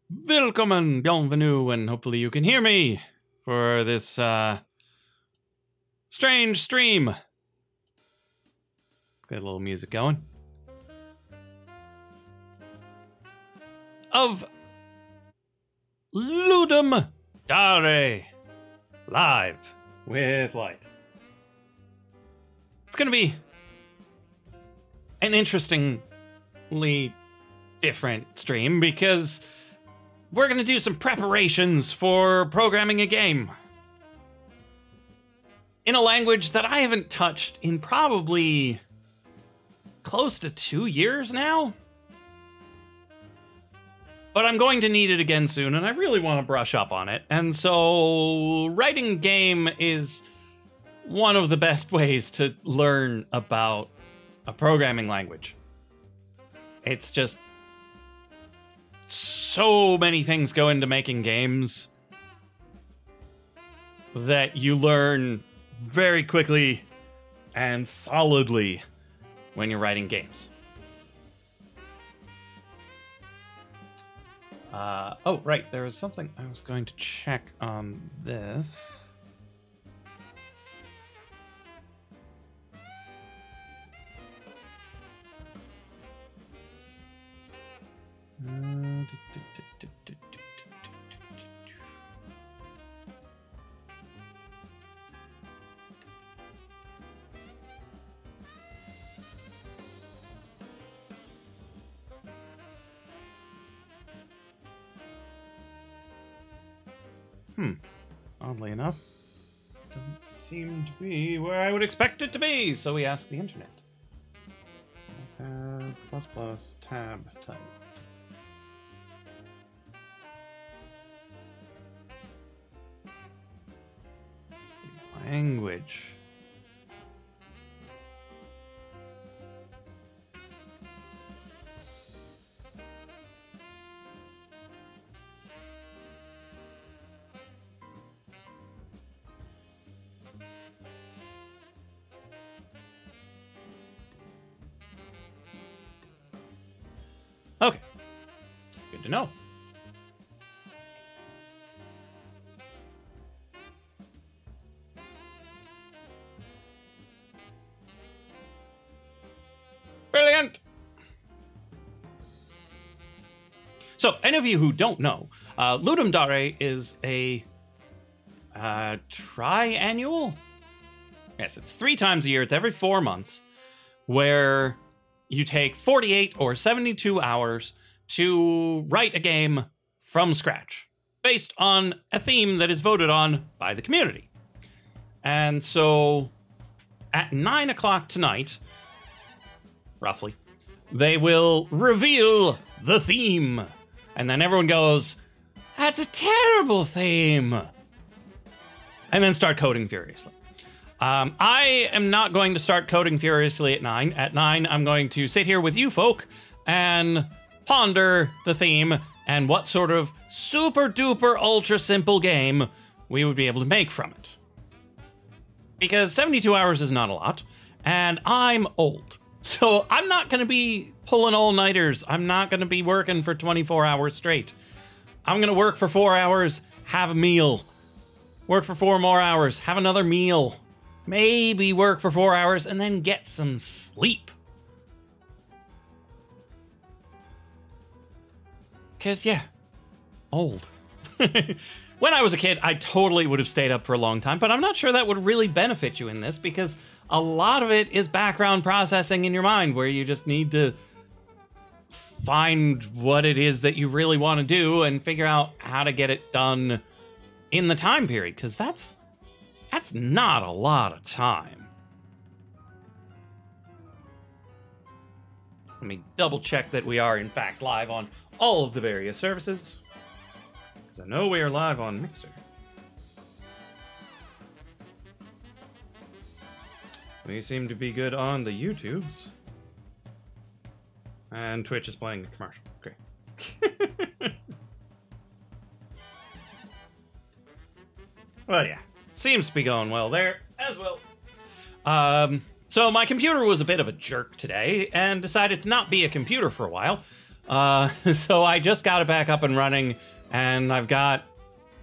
Willkommen, bienvenue, and hopefully you can hear me for this strange stream. Get a little music going. Of Ludum Dare live with light. It's gonna be an interestingly different stream because we're gonna do some preparations for programming a game in a language that I haven't touched in probably close to 2 years now. But I'm going to need it again soon, and I really want to brush up on it. And so writing a game is one of the best ways to learn about a programming language. It's just so many things go into making games that you learn very quickly and solidly when you're writing games. Oh, right, there was something I was going to check on this. Oddly enough, doesn't seem to be where I would expect it to be, so we asked the internet. ++ tab type. Language. Okay, good to know. Brilliant! So, any of you who don't know, Ludum Dare is a triannual? Yes, it's 3 times a year. It's every 4 months, where you take 48 or 72 hours to write a game from scratch, based on a theme that is voted on by the community. And so, at 9 o'clock tonight, roughly, they will reveal the theme. And then everyone goes, "That's a terrible theme," and then start coding furiously. I am not going to start coding furiously at 9. At 9, I'm going to sit here with you folk and ponder the theme and what sort of super duper ultra simple game we would be able to make from it. Because 72 hours is not a lot, and I'm old. So I'm not going to be pulling all-nighters. I'm not going to be working for 24 hours straight. I'm going to work for 4 hours, have a meal. Work for 4 more hours, have another meal. Maybe work for 4 hours and then get some sleep. Because, yeah, old. When I was a kid, I totally would have stayed up for a long time, but I'm not sure that would really benefit you in this because a lot of it is background processing in your mind where you just need to find what it is that you really want to do and figure out how to get it done in the time period, because that's not a lot of time. Let me double check that we are in fact live on all of the various services, because I know we are live on Mixer. We seem to be good on the YouTubes. And Twitch is playing a commercial. Great. Well, yeah. Seems to be going well there as well. So my computer was a bit of a jerk today and decided to not be a computer for a while. So I just got it back up and running, and I've got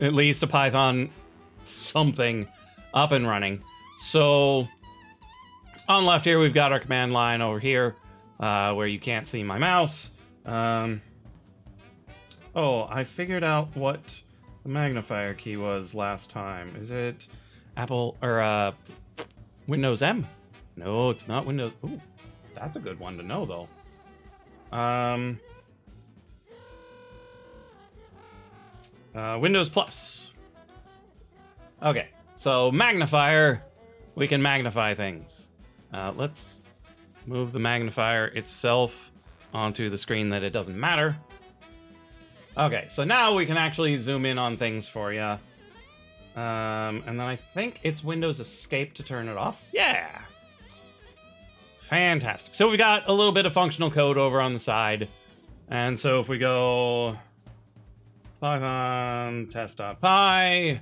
at least a Python something up and running. So on left here, we've got our command line over here, where you can't see my mouse. Oh, I figured out what the magnifier key was last time. Is it Apple or Windows M? No, it's not Windows. Ooh, that's a good one to know, though. Windows Plus. Okay, so magnifier, we can magnify things. Let's move the magnifier itself onto the screen that it doesn't matter. Okay, so now we can actually zoom in on things for you. And then I think it's Windows Escape to turn it off. Yeah! Fantastic. So we got a little bit of functional code over on the side. And so if we go Python test.py,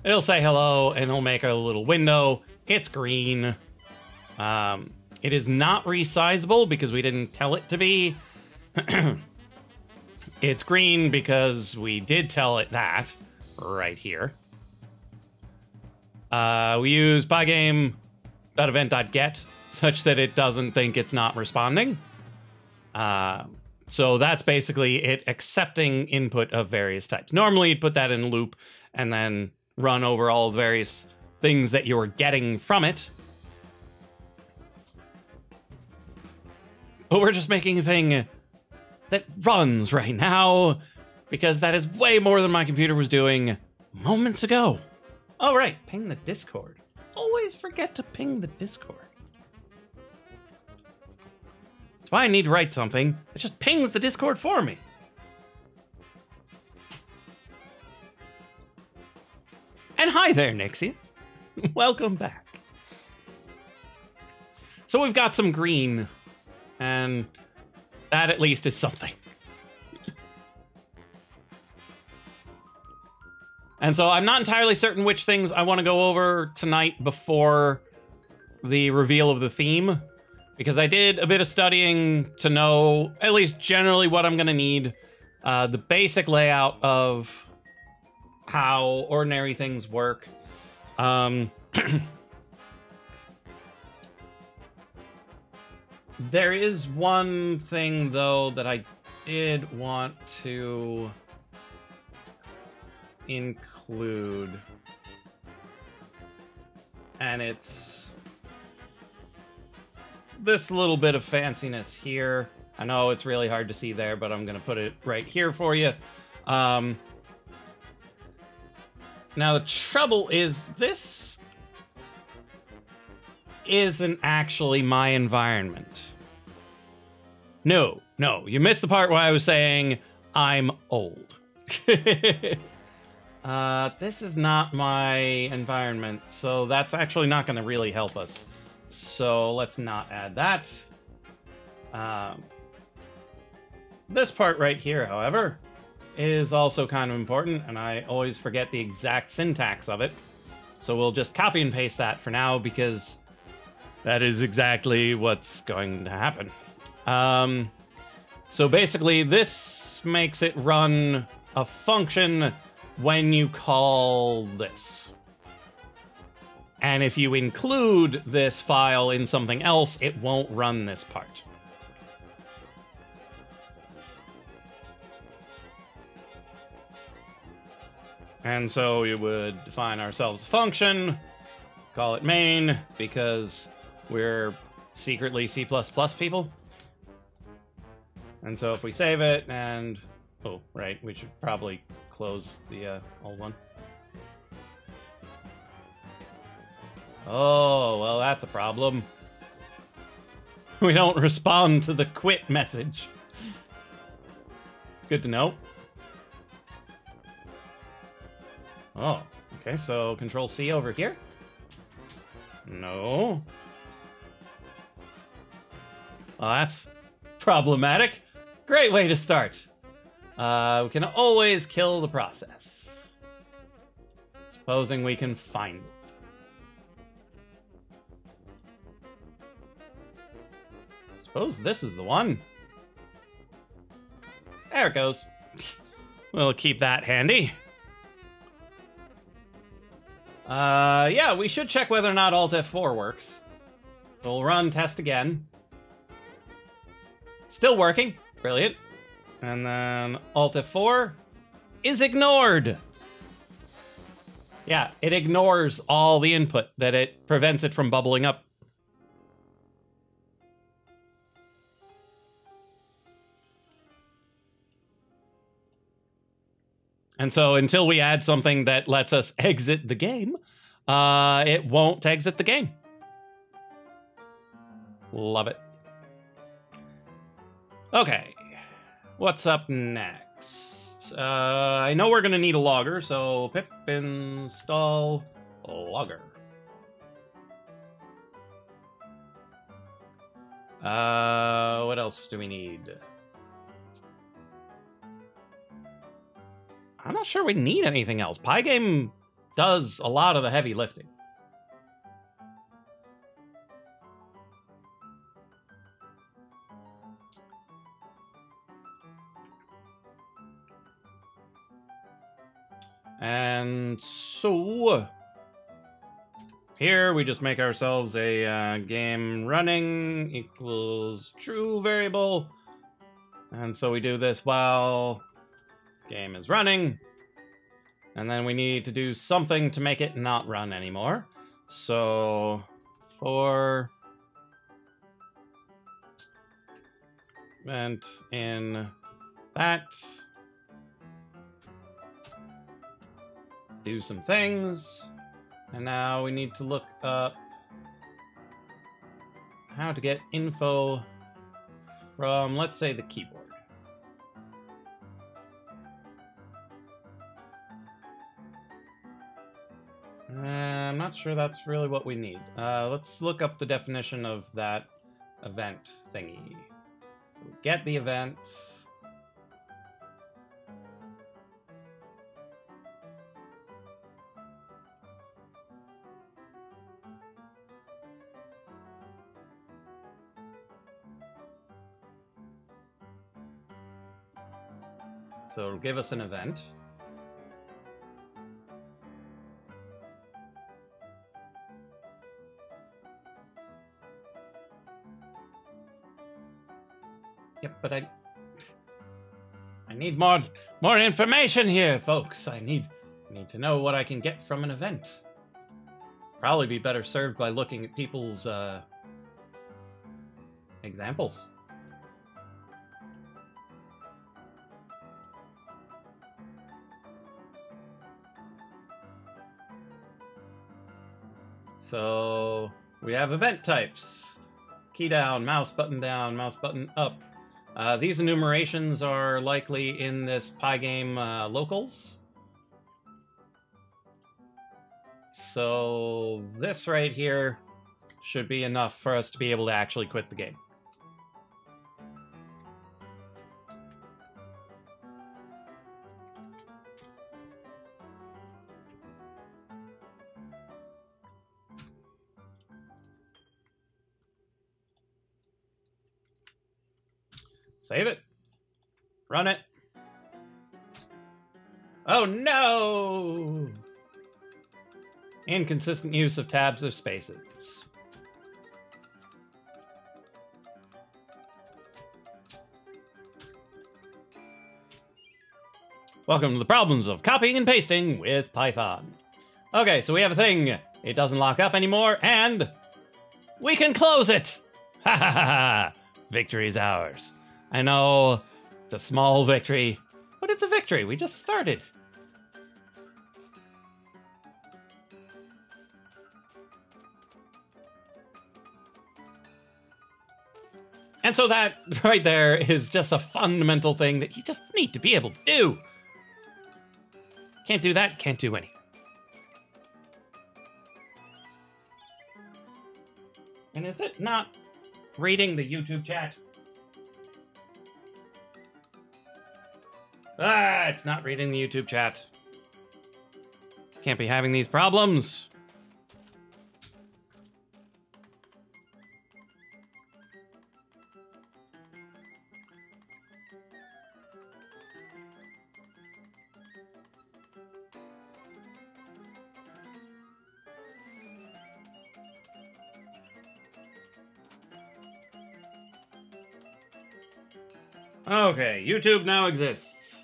it'll say hello and it'll make a little window. It's green. It is not resizable because we didn't tell it to be. It's green because we did tell it that right here. We use pygame.event.get such that it doesn't think it's not responding. So that's basically it accepting input of various types. Normally, you'd put that in a loop and then run over all the various things that you're getting from it. But we're just making a thing that runs right now because that is way more than my computer was doing moments ago. Oh, right. Ping the Discord. Always forget to ping the Discord. That's why I need to write something. It just pings the Discord for me. And hi there, Nixies. Welcome back. So we've got some green, and that at least is something. And so I'm not entirely certain which things I want to go over tonight before the reveal of the theme, because I did a bit of studying to know at least generally what I'm going to need, the basic layout of how ordinary things work. There is one thing, though, that I did want to include, and it's this little bit of fanciness here. I know it's really hard to see there, but I'm going to put it right here for you. Now, the trouble is this isn't actually my environment. No, you missed the part where I was saying I'm old. This is not my environment, so that's actually not going to really help us. So let's not add that. This part right here, however, is also kind of important, and I always forget the exact syntax of it. So we'll just copy and paste that for now, because that is exactly what's going to happen. So basically, this makes it run a function when you call this. And if you include this file in something else, it won't run this part. And so we would define ourselves a function, call it main, because we're secretly C++ people. And so if we save it and... Oh, right, we should probably close the old one. Oh, well, that's a problem. We don't respond to the quit message. It's good to know. Oh, okay, so Control-C over here. No. Well, that's problematic. Great way to start. We can always kill the process. Supposing we can find it. I suppose this is the one. There it goes. We'll keep that handy. Yeah, we should check whether or not Alt F4 works. We'll run test again. Still working. Brilliant. And then Alt F4 is ignored. Yeah, it ignores all the input that it prevents it from bubbling up. And so until we add something that lets us exit the game, it won't exit the game. Love it. Okay, what's up next? I know we're gonna need a logger, so pip install logger. What else do we need? I'm not sure we need anything else. Pygame does a lot of the heavy lifting. And so here we just make ourselves a game running equals true variable. And so we do this while game is running, and then we need to do something to make it not run anymore. So for event in that, do some things, and now we need to look up how to get info from, let's say, the keyboard. I'm not sure that's really what we need. Let's look up the definition of that event thingy. So we get the event. So it'll give us an event. Yep, but I need more information here, folks. I need to know what I can get from an event. Probably be better served by looking at people's examples. So we have event types. Key down, mouse button up. These enumerations are likely in this Pygame locals. So this right here should be enough for us to be able to actually quit the game. Save it. Run it. Oh no! Inconsistent use of tabs or spaces. Welcome to the problems of copying and pasting with Python. Okay, so we have a thing. It doesn't lock up anymore, and we can close it! Ha ha ha ha! Victory is ours. I know, it's a small victory, but it's a victory. We just started. And so that right there is just a fundamental thing that you just need to be able to do. Can't do that, can't do anything. And is it not reading the YouTube chat? Ah, it's not reading the YouTube chat. Can't be having these problems. Okay, YouTube now exists.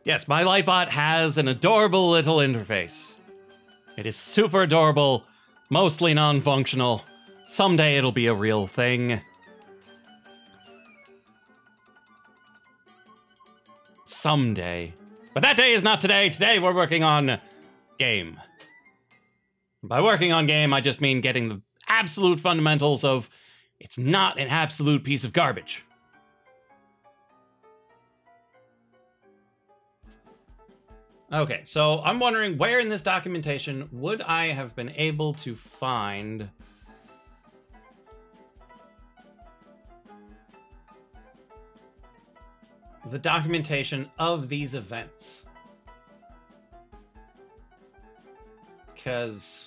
Yes, my Lightbot has an adorable little interface. It is super adorable, mostly non-functional. Someday it'll be a real thing. Someday. But that day is not today. Today we're working on game. By working on game, I just mean getting the absolute fundamentals of it's not an absolute piece of garbage. Okay, so I'm wondering where in this documentation would I have been able to find the documentation of these events? Because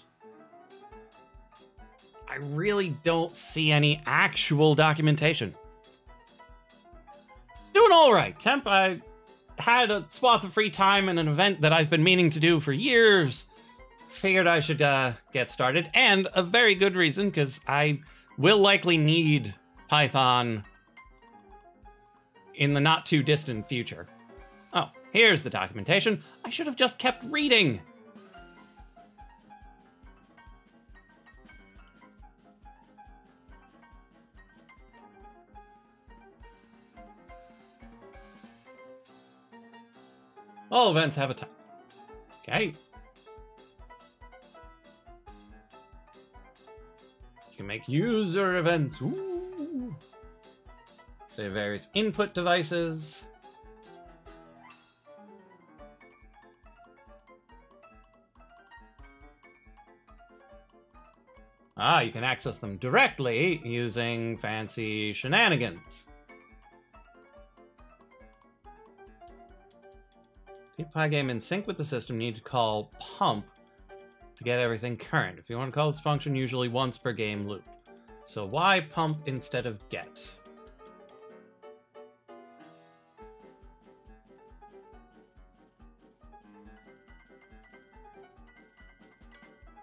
I really don't see any actual documentation. Doing all right, Temp. I had a swath of free time and an event that I've been meaning to do for years. Figured I should get started. And a very good reason, because I will likely need Python in the not too distant future. Oh, here's the documentation. I should have just kept reading. All events have a time. Okay. You can make user events. Ooh. So various input devices. Ah, you can access them directly using fancy shenanigans. Keep Pygame in sync with the system, you need to call pump to get everything current. If you want to call this function, usually once per game loop. So why pump instead of get?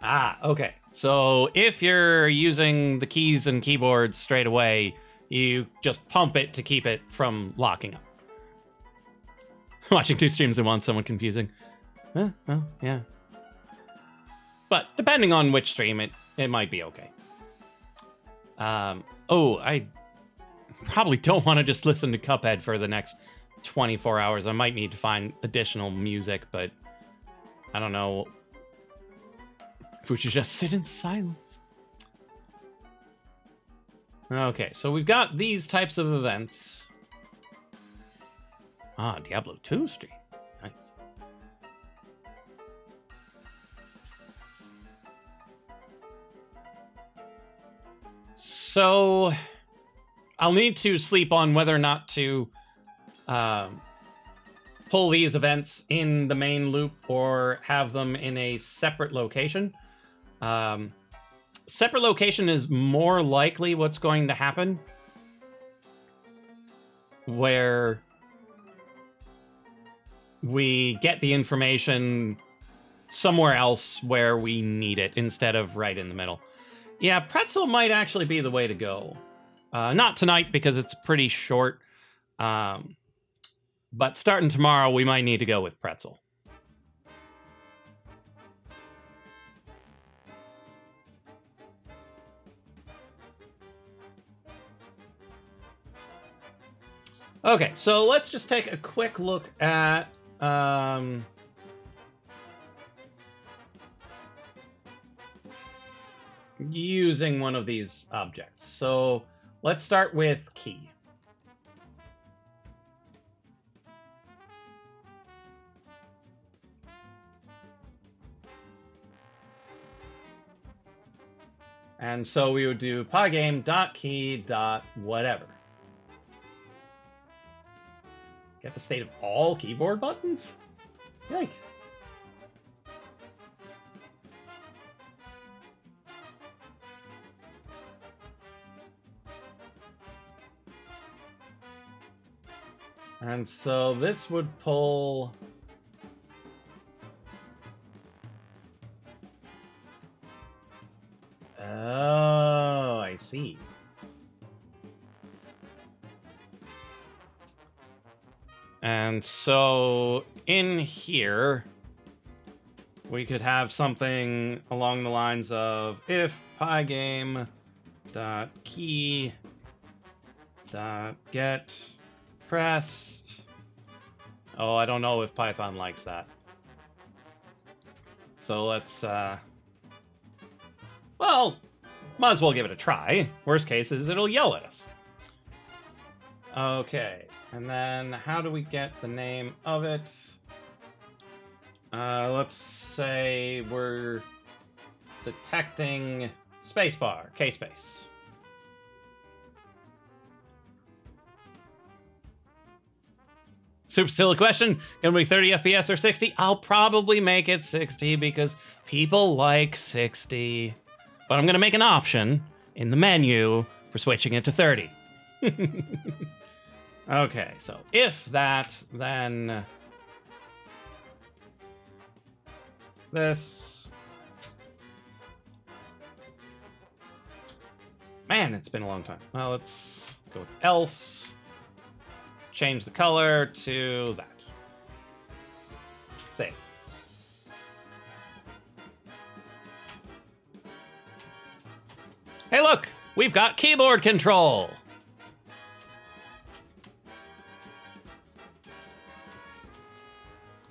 Ah, okay. So if you're using the keys and keyboards straight away, you just pump it to keep it from locking up. Watching two streams at once, somewhat confusing. Well, yeah. But depending on which stream, it might be okay. Oh, I probably don't want to just listen to Cuphead for the next 24 hours. I might need to find additional music, but I don't know if we should just sit in silence. Okay, so we've got these types of events. Ah, Diablo 2 stream. Nice. So, I'll need to sleep on whether or not to pull these events in the main loop or have them in a separate location. Separate location is more likely what's going to happen, where we get the information somewhere else where we need it instead of right in the middle. Yeah, Pretzel might actually be the way to go. Not tonight because it's pretty short. But starting tomorrow, we might need to go with Pretzel. Okay, so let's just take a quick look at using one of these objects. So let's start with key. And so we would do pygame.key.whatever. Get the state of all keyboard buttons? Yikes. And so this would pull... Oh, I see. And so in here, we could have something along the lines of if pygame.key.get pressed. Oh, I don't know if Python likes that. So let's, well, might as well give it a try. Worst case is it'll yell at us. Okay, and then how do we get the name of it? Let's say we're detecting spacebar, K-space. Super silly question. Gonna be 30 FPS or 60? I'll probably make it 60 because people like 60. But I'm gonna make an option in the menu for switching it to 30. Okay, so if that, then this. Man, it's been a long time. Well, let's go with else. Change the color to that. Save. Hey, look! We've got keyboard control!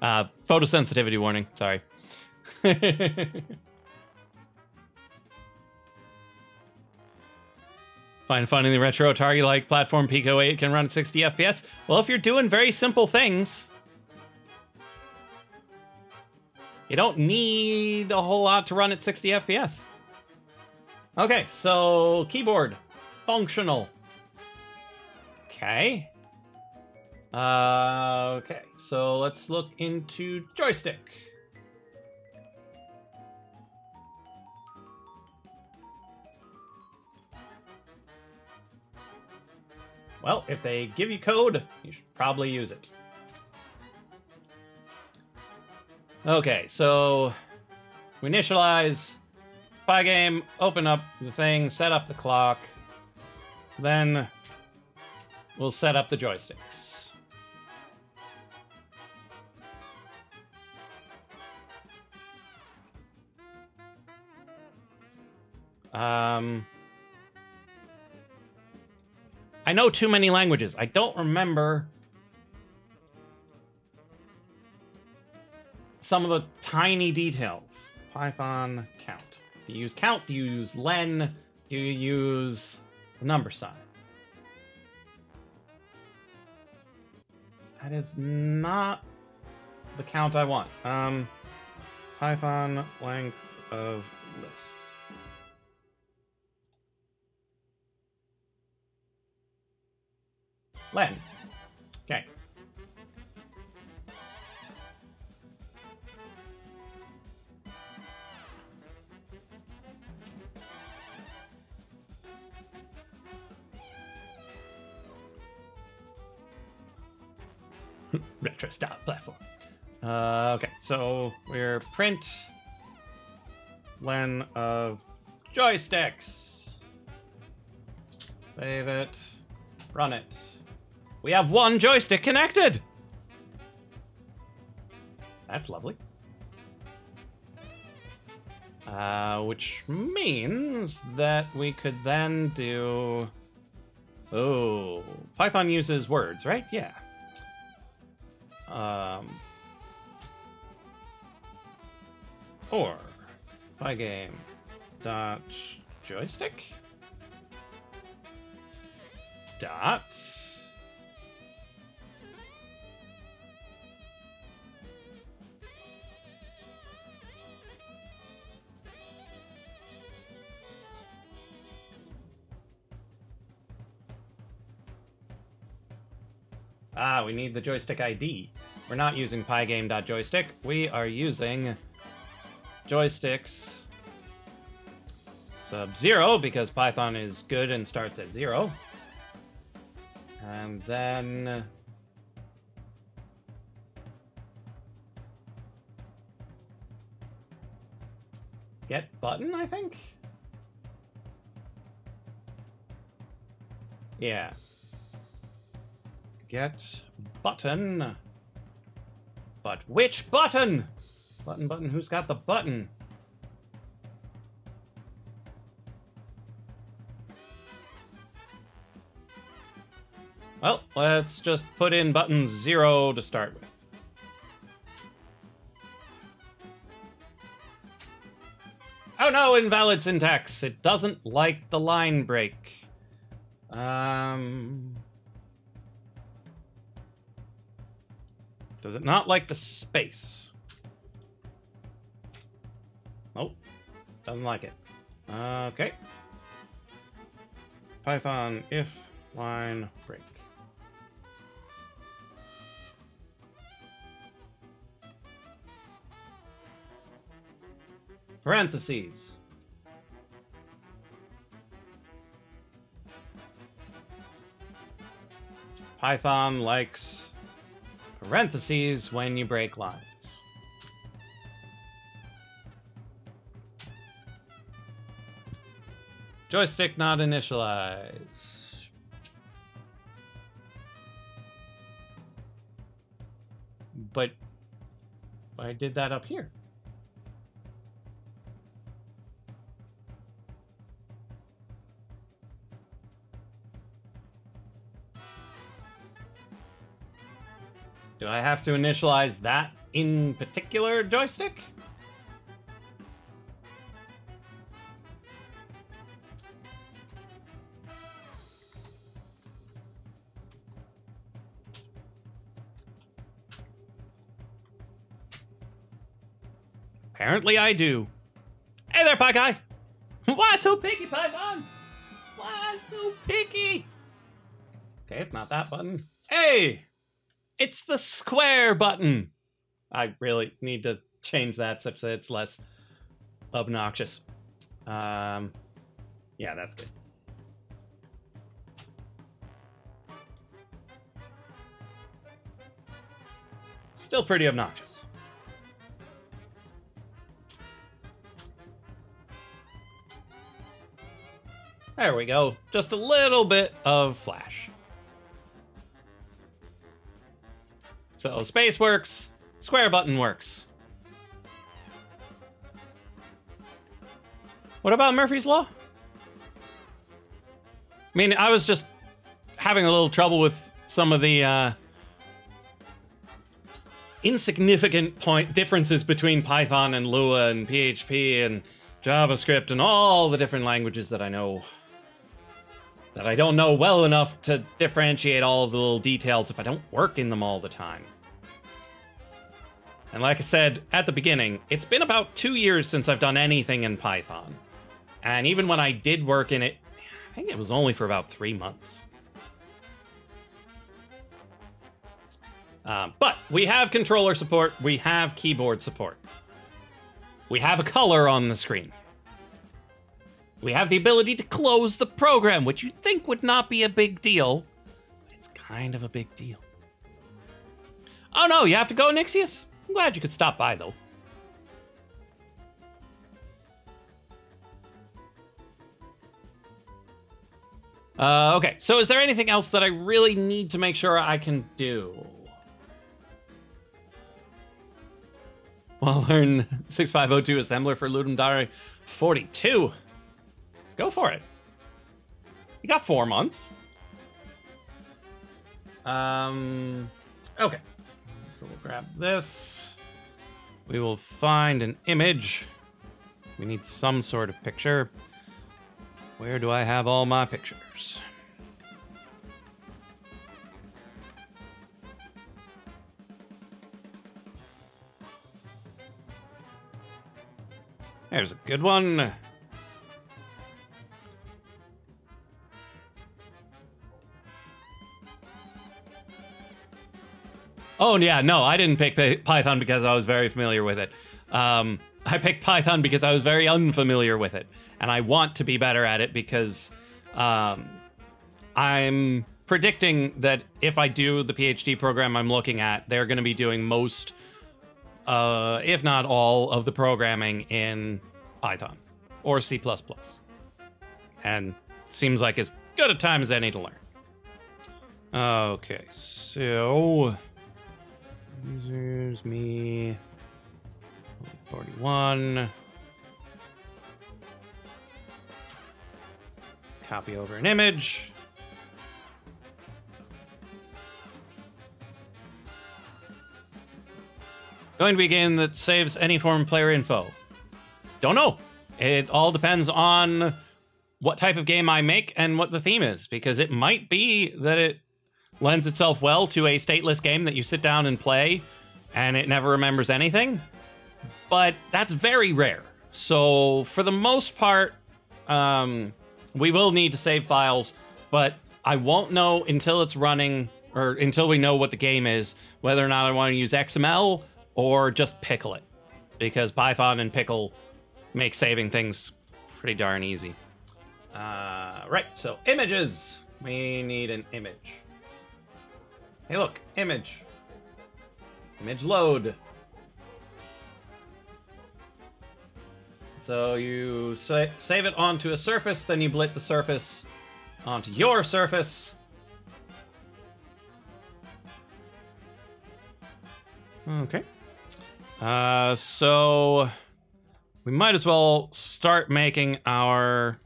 Photosensitivity warning. Sorry. Finding the retro Atari-like platform Pico 8 can run at 60 FPS. Well, if you're doing very simple things, you don't need a whole lot to run at 60 FPS. Okay, so keyboard. Functional. Okay. Okay, so let's look into joystick. Well, if they give you code, you should probably use it. Okay, so we initialize Pygame, open up the thing, set up the clock, then we'll set up the joysticks. I know too many languages. I don't remember some of the tiny details. Python count. Do you use count? Do you use len? Do you use the number sign? That is not the count I want. Python length of list. Len. Okay. Retro style platform. Okay, so we're print len of joysticks. Save it. Run it. We have one joystick connected. That's lovely. Which means that we could then do... Oh, Python uses words, right? Yeah. Or pygame dot joystick dot we need the joystick ID. We're not using pygame.joystick. We are using joysticks sub 0 because Python is good and starts at 0. And then Get button, I think? Yeah. Get button. But which button? Button, who's got the button? Well, let's just put in button 0 to start with. Oh no, invalid syntax. It doesn't like the line break. Does it not like the space? Nope. Doesn't like it. Okay. Python if line break. Parentheses. Python likes parentheses when you break lines. Joystick not initialize. But I did that up here. Do I have to initialize that in particular joystick? Apparently I do. Hey there, Pie Guy! Why so picky, Python? Why so picky? Okay, it's not that button. Hey! It's the square button. I really need to change that such that it's less obnoxious. Yeah, that's good. Still pretty obnoxious. There we go. Just a little bit of flash. So space works, square button works. What about Murphy's Law? I mean, I was just having a little trouble with some of the insignificant differences between Python and Lua and PHP and JavaScript and all the different languages that I know. That I don't know well enough to differentiate all of the little details if I don't work in them all the time. And like I said at the beginning, it's been about 2 years since I've done anything in Python. And even when I did work in it, I think it was only for about 3 months. But we have controller support, we have keyboard support. We have a color on the screen. We have the ability to close the program, which you'd think would not be a big deal, but it's kind of a big deal. Oh no, you have to go, Nixius? I'm glad you could stop by, though. Okay, so is there anything else that I really need to make sure I can do? Well, learn 6502 assembler for Ludum Dare 42. Go for it. You got 4 months. Okay. So we'll grab this. We will find an image. We need some sort of picture. Where do I have all my pictures? There's a good one. Oh, yeah, no, I didn't pick Python because I was very familiar with it. I picked Python because I was very unfamiliar with it. And I want to be better at it because I'm predicting that if I do the PhD program I'm looking at, they're going to be doing most, if not all, of the programming in Python or C++. And seems like as good a time as any to learn. Okay, so users, me, 41. Copy over an image. Going to be a game that saves any form of player info. Don't know. It all depends on what type of game I make and what the theme is, because it might be that it lends itself well to a stateless game that you sit down and play and it never remembers anything, but that's very rare. So for the most part, we will need to save files, but I won't know until it's running, or until we know what the game is, whether or not I want to use XML or just pickle it, because Python and pickle make saving things pretty darn easy. Right, so images. We need an image. Hey, look, image. Image load. So you save it onto a surface, then you blit the surface onto your surface. Okay. So we might as well start making our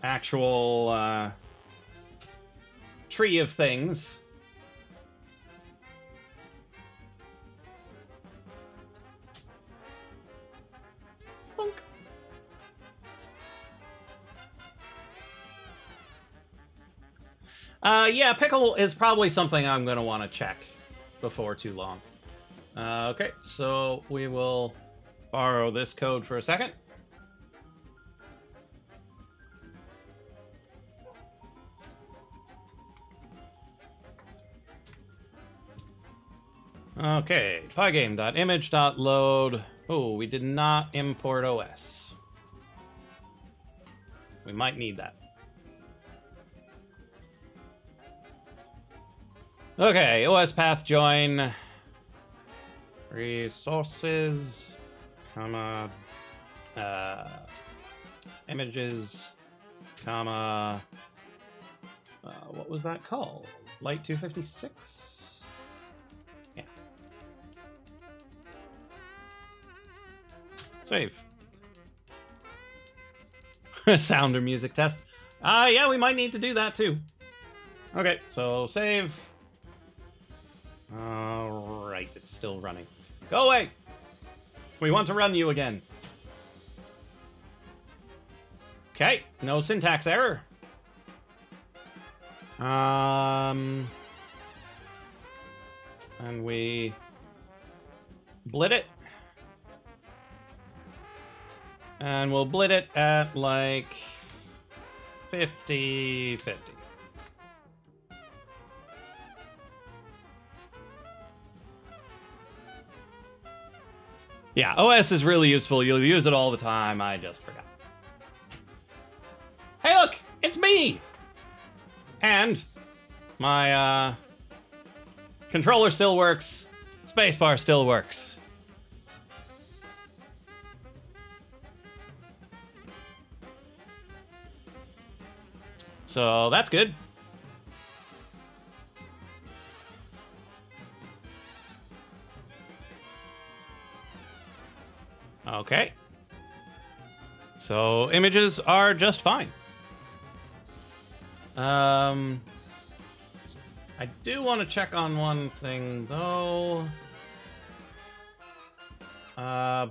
actual tree of things. Bonk. Yeah, pickle is probably something I'm going to want to check before too long. Okay, so we will borrow this code for a second. Okay, pygame.image.load. Oh, we did not import OS. We might need that. Okay, OS path join. Resources, comma, images, comma, what was that called? Light 256? Yeah. Save. Sound or music test. Yeah, we might need to do that too. Okay, so save. Alright, it's still running. Go away! We want to run you again. Okay, no syntax error. And we blit it. And we'll blit it at like 50-50. Yeah, OS is really useful. You'll use it all the time. I just forgot. Hey, look! It's me! And my controller still works. Spacebar still works. So that's good. Okay. So images are just fine. I do want to check on one thing though.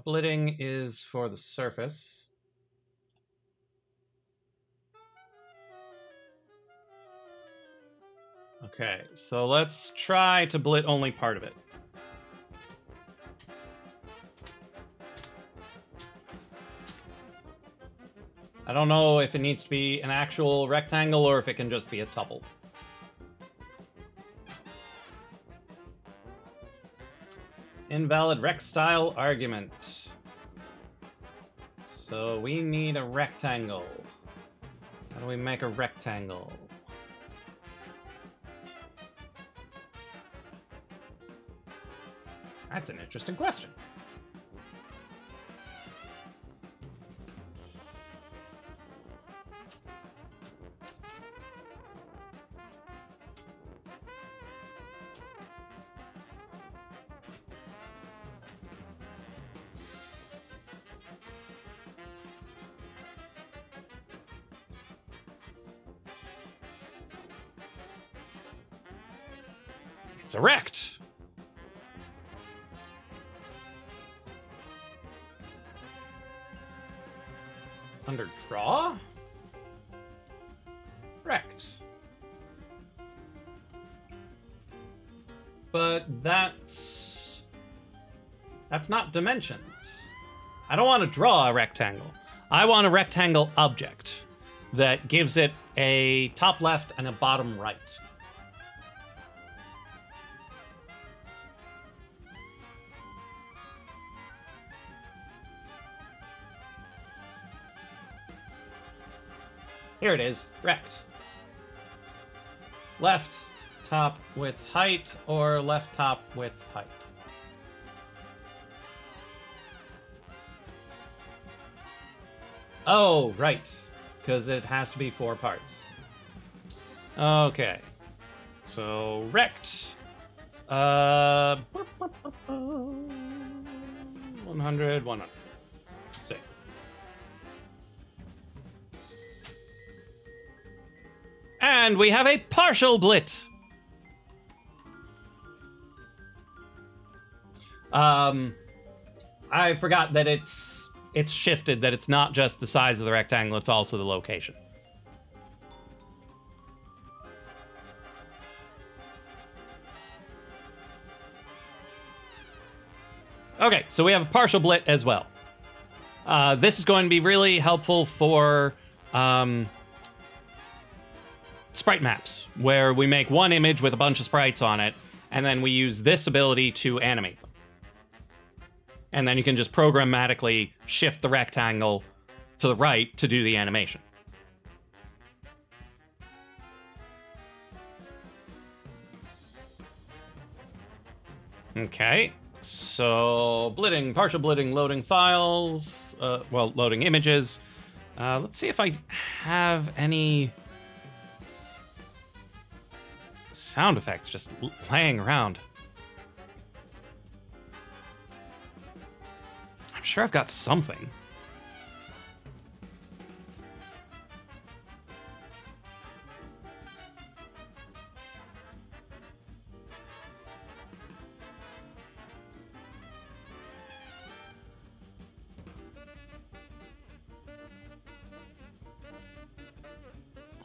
Blitting is for the surface. Okay, so let's try to blit only part of it. I don't know if it needs to be an actual rectangle or if it can just be a tuple. Invalid rect style argument. So we need a rectangle. How do we make a rectangle? That's an interesting question. It's erect. Under draw? Erect. But that's not dimensions. I don't want to draw a rectangle. I want a rectangle object that gives it a top left and a bottom right. Here it is, rect. Left top with height or left top with height. Oh, right, because it has to be 4 parts. Okay, so rect. 100, 100. Save. And we have a partial blit. I forgot that it's shifted, that it's not just the size of the rectangle, it's also the location. Okay, so we have a partial blit as well. This is going to be really helpful for sprite maps, where we make one image with a bunch of sprites on it, and then we use this ability to animate them. And then you can just programmatically shift the rectangle to the right to do the animation. Okay, so blitting, partial blitting, loading files, well, loading images. Let's see if I have any sound effects just laying around. I'm sure I've got something.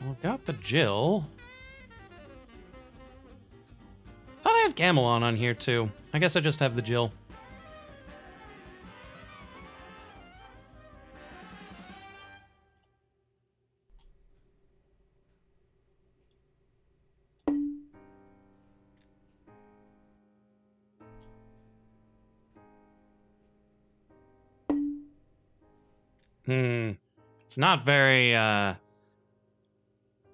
We've got the Jill. Thought I had Gamelon on here too. I guess I just have the Jill. It's not very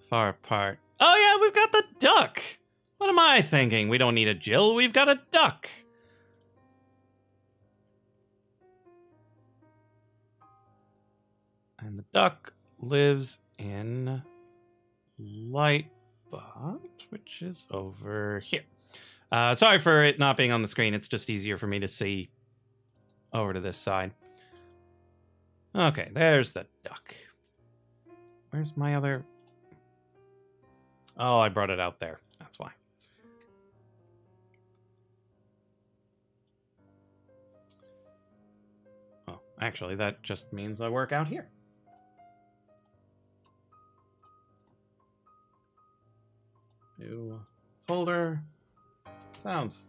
far apart. Oh yeah, we've got the duck. What am I thinking? We don't need a Jill, we've got a duck. And the duck lives in Lightbot, which is over here. Sorry for it not being on the screen. It's just easier for me to see over to this side. Okay, there's the duck. Where's my other... Oh, I brought it out there. That's why. Oh, actually, that just means I work out here. New folder. Sounds.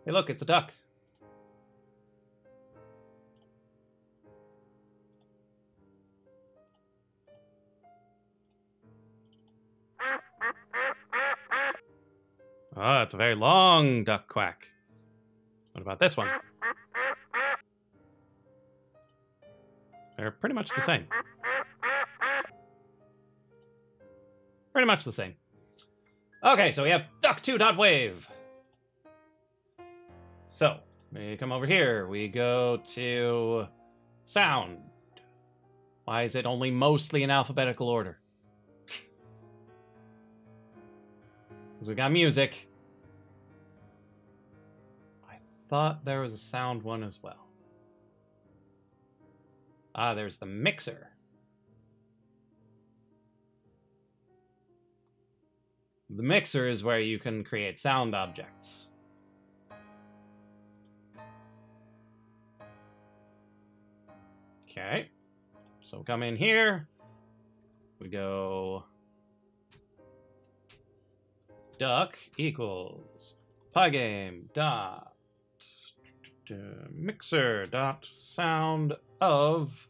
Hey, look, it's a duck. Oh, it's a very long duck quack. What about this one? They're pretty much the same. Pretty much the same. Okay, so we have duck2.wave. So, we come over here. We go to sound. Why is it only mostly in alphabetical order? Because we got music. I thought there was a sound one as well. Ah, there's the mixer. The mixer is where you can create sound objects. Okay. So come in here. We go duck equals pygame dot mixer dot sound of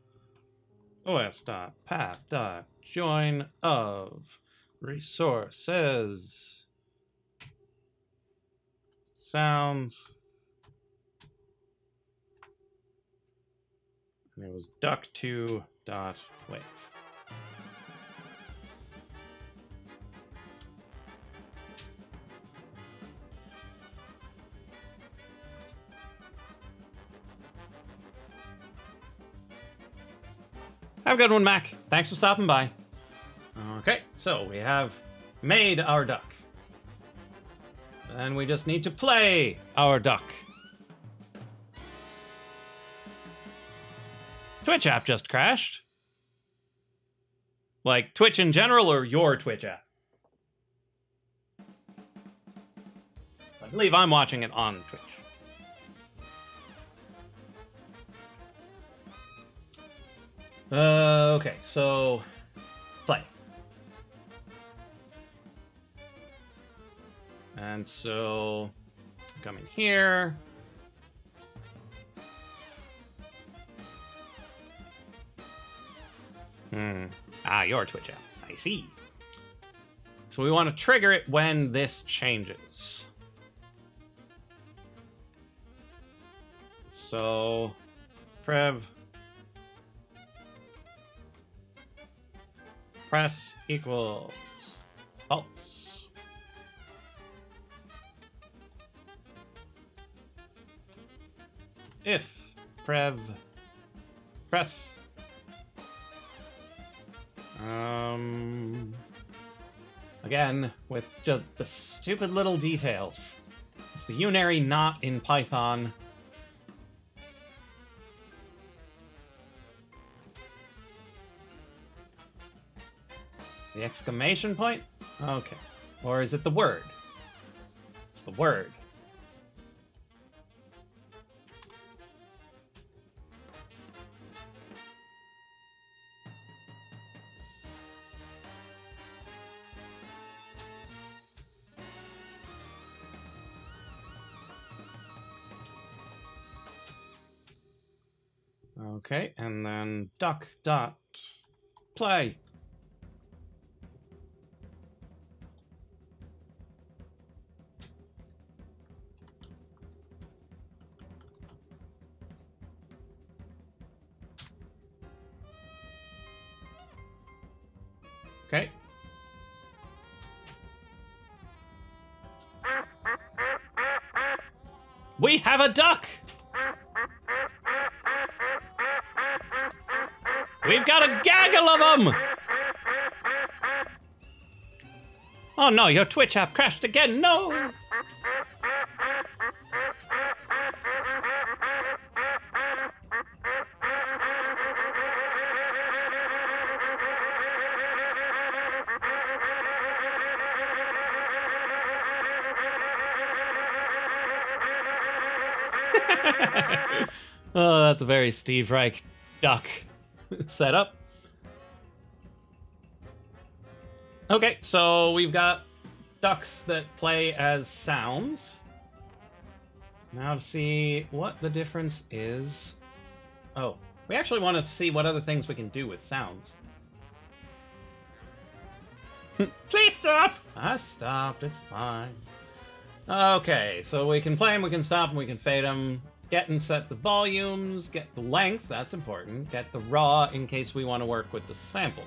os dot path dot join of resources sounds, and it was duck2.wave. Have a good one, Mac. Thanks for stopping by. Okay, so we have made our duck. And we just need to play our duck. Twitch app just crashed. Like Twitch in general or your Twitch app? I believe I'm watching it on Twitch. Okay, so play. And so come in here. Ah, your Twitch app. I see. So we want to trigger it when this changes. So prev press equals false. If prev press again with just the stupid little details. It's the unary not in Python. The exclamation point? Okay. Or is it the word? It's the word. Okay, and then duck dot play. Okay. We have a duck! We've got a gaggle of them! Oh no, your Twitch app crashed again, no! Oh, that's a very Steve Reich duck setup. Okay, so we've got ducks that play as sounds. Now to see what the difference is. Oh, we actually want to see what other things we can do with sounds. Please stop! I stopped, it's fine. Okay, so we can play them, we can stop them, we can fade them. Get and set the volumes, get the length, that's important. Get the raw in case we want to work with the samples.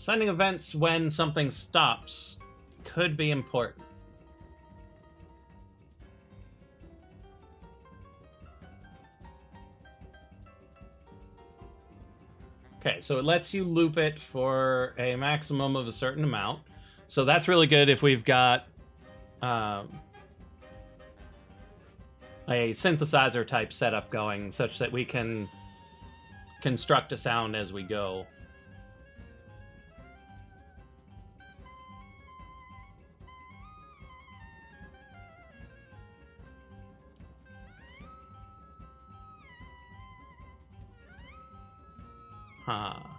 Sending events when something stops could be important. Okay, so it lets you loop it for a maximum of a certain amount. So that's really good if we've got a synthesizer type setup going, such that we can construct a sound as we go.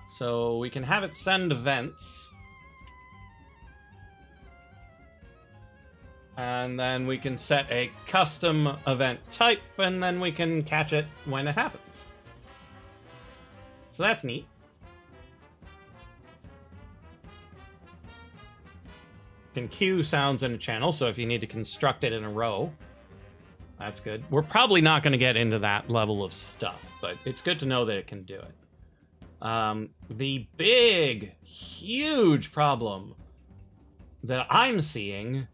So we can have it send events. And then we can set a custom event type, and then we can catch it when it happens. So that's neat. You can queue sounds in a channel, so if you need to construct it in a row, that's good. We're probably not going to get into that level of stuff, but it's good to know that it can do it. The big, huge problem that I'm seeing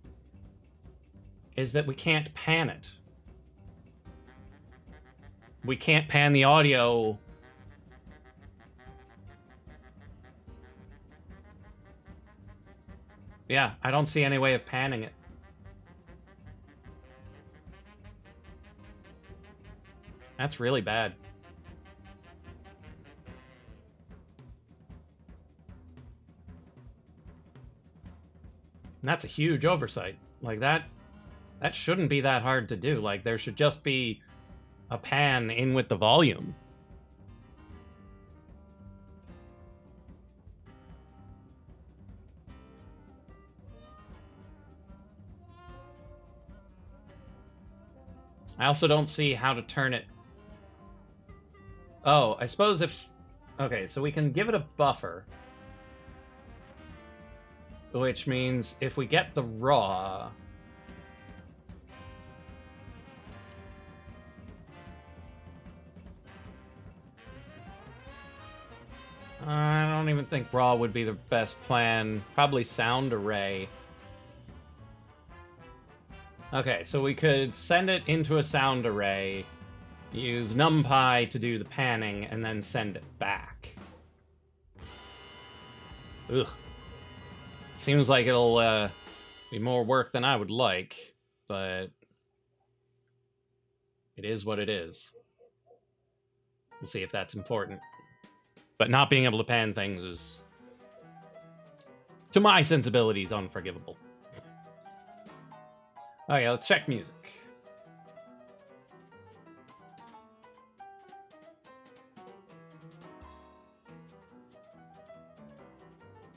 is that we can't pan it. We can't pan the audio. Yeah, I don't see any way of panning it. That's really bad. And that's a huge oversight. Like, that shouldn't be that hard to do. Like, there should just be a pan in with the volume. I also don't see how to turn it. Oh, I suppose if... Okay, so we can give it a buffer. Which means if we get the raw... I don't even think raw would be the best plan. Probably sound array. Okay, so we could send it into a sound array, use NumPy to do the panning, and then send it back. Ugh. Seems like it'll be more work than I would like, but it is what it is. We'll see if that's important. But not being able to pan things is, to my sensibilities, unforgivable. Oh yeah, let's check music.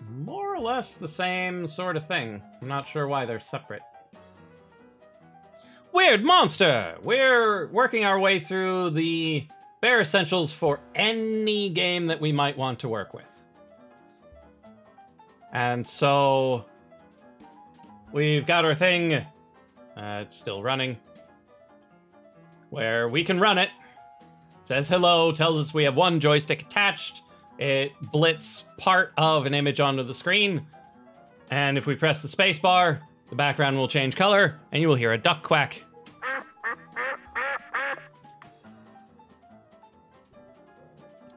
More or less the same sort of thing. I'm not sure why they're separate. Weird Monster! We're working our way through the bare essentials for any game that we might want to work with. And so we've got our thing, it's still running, where we can run it. Says hello, tells us we have one joystick attached. It blits part of an image onto the screen. And if we press the space bar, the background will change color, and you will hear a duck quack.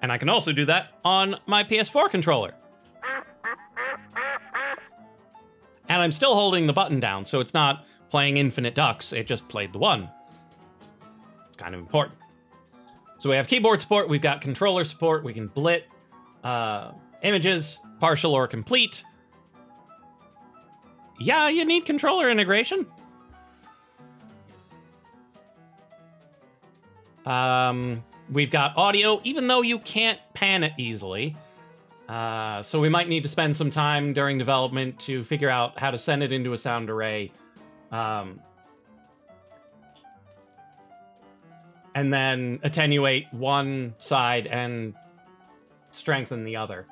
And I can also do that on my PS4 controller. And I'm still holding the button down, so it's not playing infinite ducks, it just played the one. It's kind of important. So we have keyboard support, we've got controller support, we can blit images, partial or complete. Yeah, you need controller integration. We've got audio, even though you can't pan it easily. So we might need to spend some time during development to figure out how to send it into a sound array. And then attenuate one side and strengthen the other.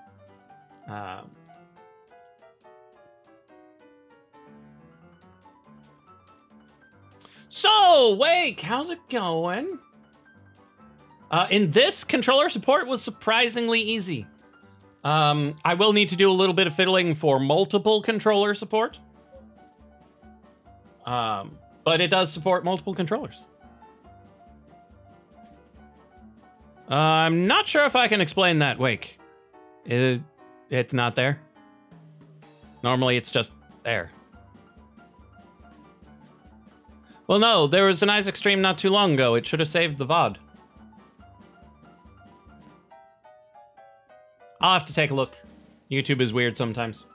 So, Wake, how's it going? In this, controller support was surprisingly easy. I will need to do a little bit of fiddling for multiple controller support. But it does support multiple controllers. I'm not sure if I can explain that, Wake. It's not there. Normally it's just there. Well, no, there was an Isaac stream not too long ago. It should have saved the VOD. I'll have to take a look. YouTube is weird sometimes.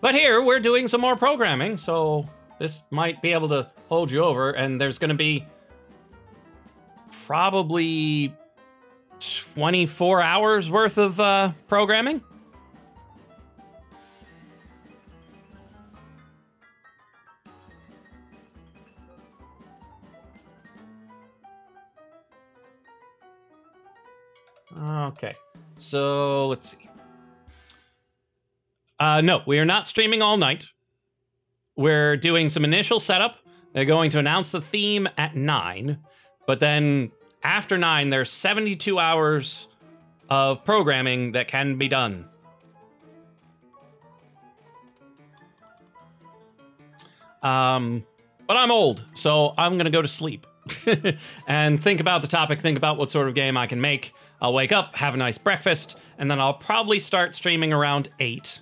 But here, we're doing some more programming, so this might be able to hold you over, and there's going to be probably 24 hours worth of programming. Okay, so let's see. No, we are not streaming all night. We're doing some initial setup. They're going to announce the theme at 9, but then after 9, there's 72 hours of programming that can be done. But I'm old, so I'm going to go to sleep and think about the topic, think about what sort of game I can make. I'll wake up, have a nice breakfast, and then I'll probably start streaming around 8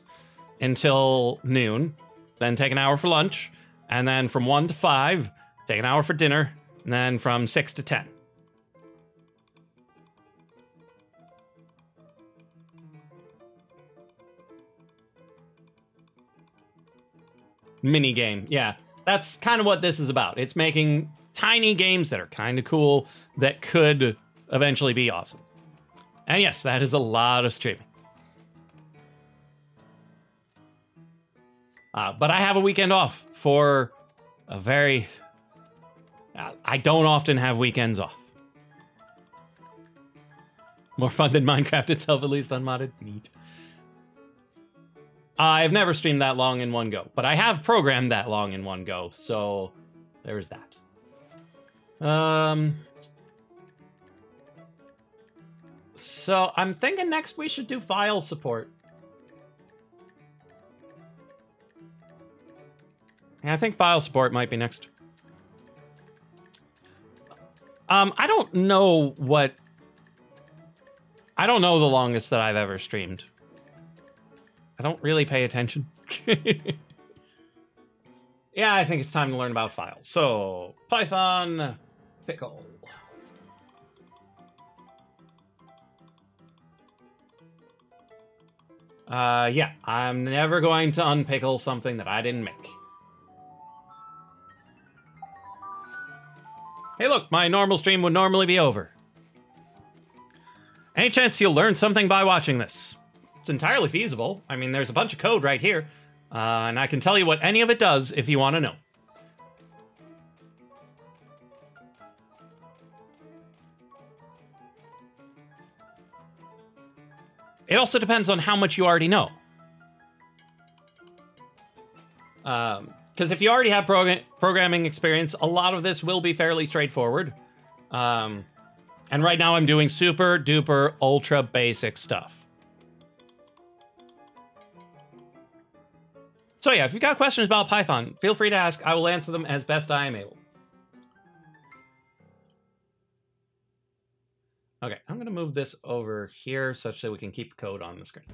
until noon, then take an hour for lunch, and then from 1 to 5, take an hour for dinner, and then from 6 to 10. Mini game, yeah. That's kind of what this is about. It's making tiny games that are kind of cool that could eventually be awesome. And yes, that is a lot of streaming. But I have a weekend off for a very... I don't often have weekends off. More fun than Minecraft itself, at least unmodded. Neat. I've never streamed that long in one go, but I have programmed that long in one go, so there's that. So I'm thinking next we should do file support. Yeah, I think file support might be next. I don't know the longest that I've ever streamed. I don't really pay attention. Yeah, I think it's time to learn about files. So, Python pickle. Yeah, I'm never going to unpickle something that I didn't make. Hey look, my normal stream would normally be over. Any chance you'll learn something by watching this? It's entirely feasible. I mean, there's a bunch of code right here, and I can tell you what any of it does if you want to know. It also depends on how much you already know. Because if you already have programming experience, a lot of this will be fairly straightforward. And right now I'm doing super duper ultra basic stuff. So yeah, if you've got questions about Python, feel free to ask. I will answer them as best I am able. Okay, I'm going to move this over here such that we can keep the code on the screen.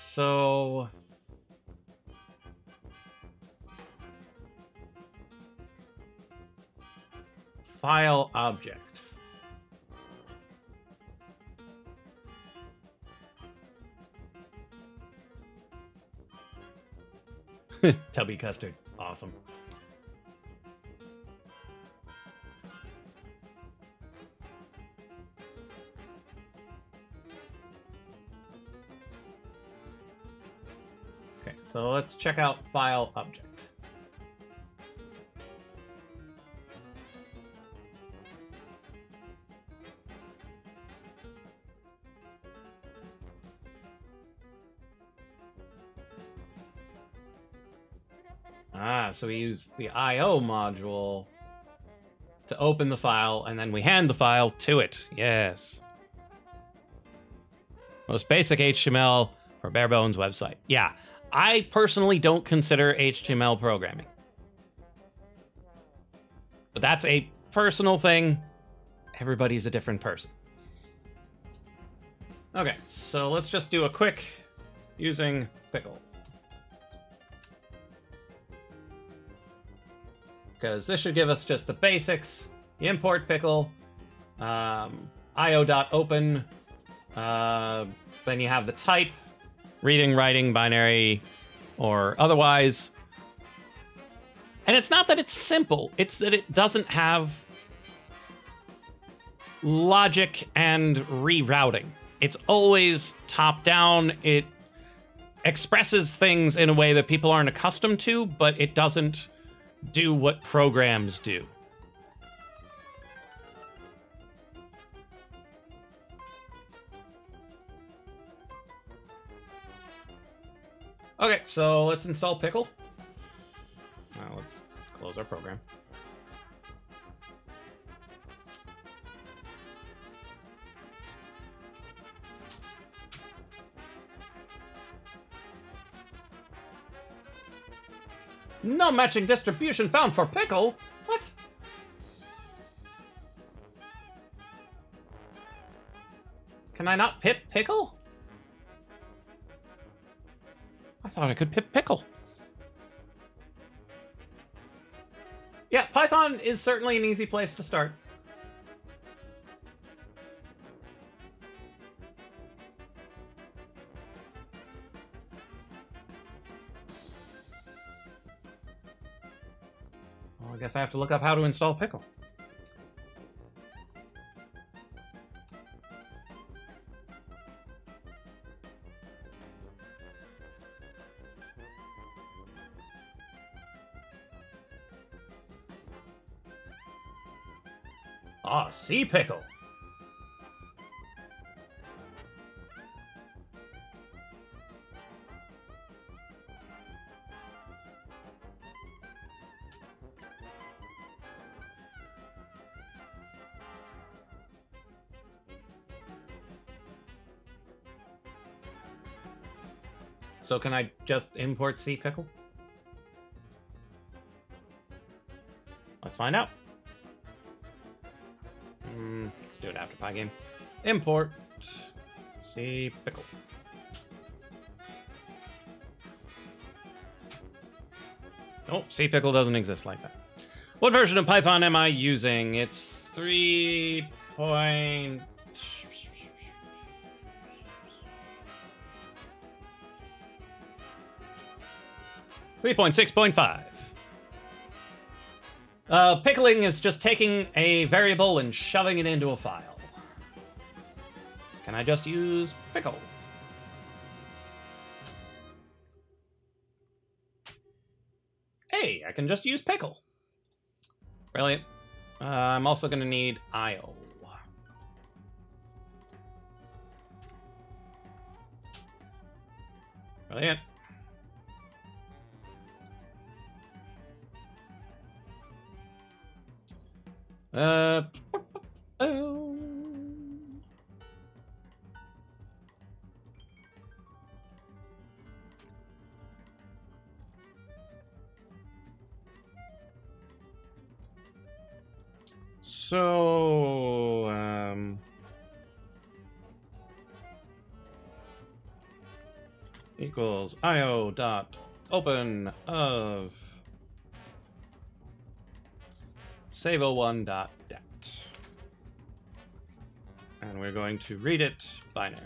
So... file object. Tubby custard. Awesome. Okay, so let's check out file object. Ah, so we use the I/O module to open the file, and then we hand the file to it. Yes. Most basic HTML for bare bones website. Yeah, I personally don't consider HTML programming. But that's a personal thing. Everybody's a different person. Okay, so let's just do a quick using pickle. Because this should give us just the basics. You import pickle, io.open, then you have the type, reading, writing, binary, or otherwise. And it's not that it's simple, it's that it doesn't have logic and rerouting. It's always top down. It expresses things in a way that people aren't accustomed to, but it doesn't do what programs do. Okay, so let's install pickle. Now let's close our program. No matching distribution found for pickle? What? Can I not pip pickle? I thought I could pip pickle. Yeah, Python is certainly an easy place to start. Well, I guess I have to look up how to install pickle. Ah, sea pickle. So can I just import sea pickle? Let's find out. Let's do it after Pygame. Import sea pickle. Oh, sea pickle doesn't exist like that. What version of Python am I using? It's 3.6.5. Pickling is just taking a variable and shoving it into a file. Can I just use pickle? Hey, I can just use pickle. Brilliant. I'm also going to need IO. Brilliant. Equals io dot open of save01 dot det, and we're going to read it binary.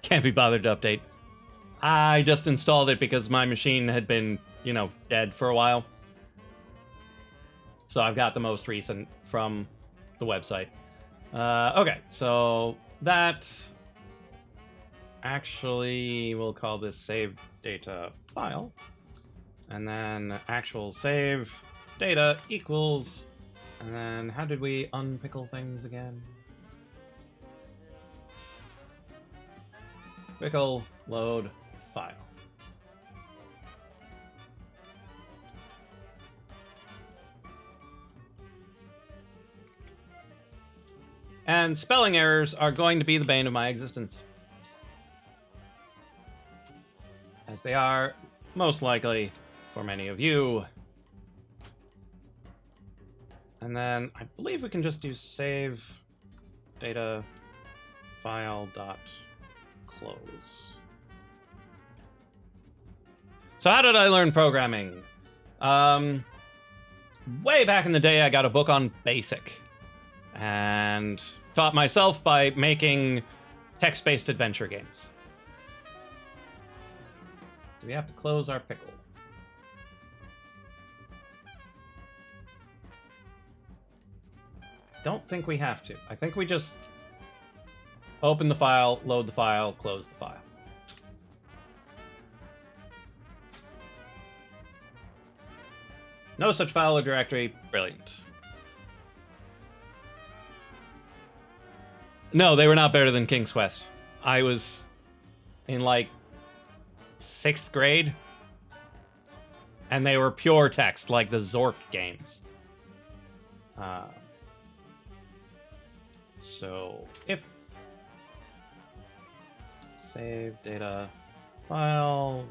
Can't be bothered to update. I just installed it because my machine had been, you know, dead for a while. So I've got the most recent from the website. Okay, so that actually, we'll call this save data file. And then actual save data equals, and then how did we unpickle things again? Pickle load file. And spelling errors are going to be the bane of my existence. As they are, most likely, for many of you. And then I believe we can just do save data file dot close. So how did I learn programming? Way back in the day, I got a book on BASIC and taught myself by making text-based adventure games. Do we have to close our pickle? Don't think we have to. I think we just open the file, load the file, close the file. No such file or directory. Brilliant. No, they were not better than King's Quest. I was in, like, 6th grade, and they were pure text, like the Zork games. So, if save data files...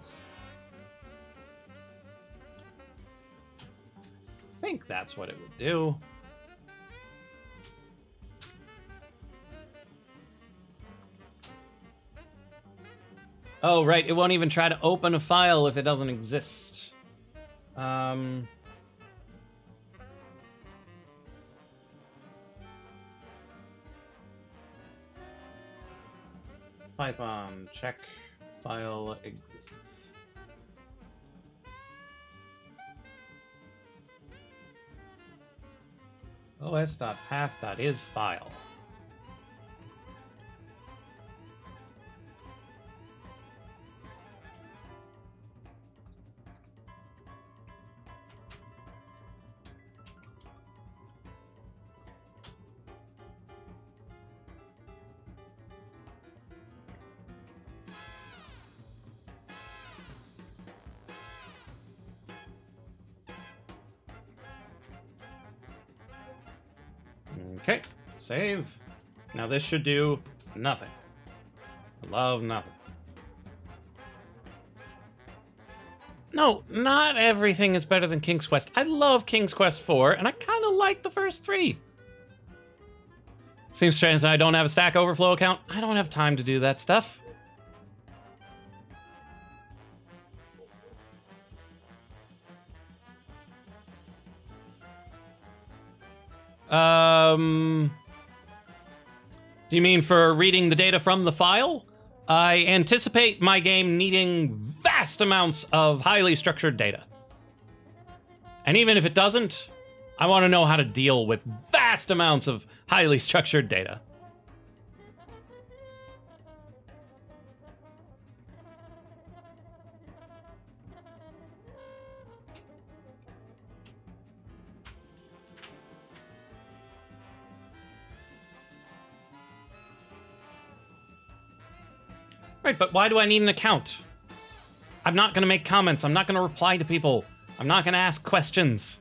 I think that's what it would do. Oh, right. It won't even try to open a file if it doesn't exist. Python check file exists. os.path.isFile. Okay, save. Now this should do nothing. I love nothing. No, not everything is better than King's Quest. I love King's Quest 4, and I kind of like the first 3. Seems strange that I don't have a Stack Overflow account. I don't have time to do that stuff. Do you mean for reading the data from the file? I anticipate my game needing vast amounts of highly structured data. And even if it doesn't, I want to know how to deal with vast amounts of highly structured data. Right, but why do I need an account? I'm not going to make comments. I'm not going to reply to people. I'm not going to ask questions.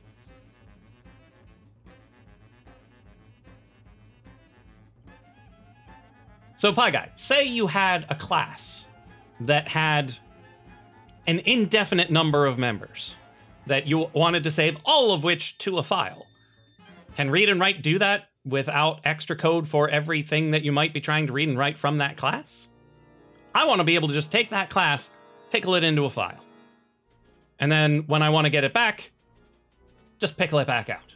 So, Pie Guy, say you had a class that had an indefinite number of members that you wanted to save all of which to a file. Can read and write do that without extra code for everything that you might be trying to read and write from that class? I want to be able to just take that class, pickle it into a file. And then when I want to get it back, just pickle it back out.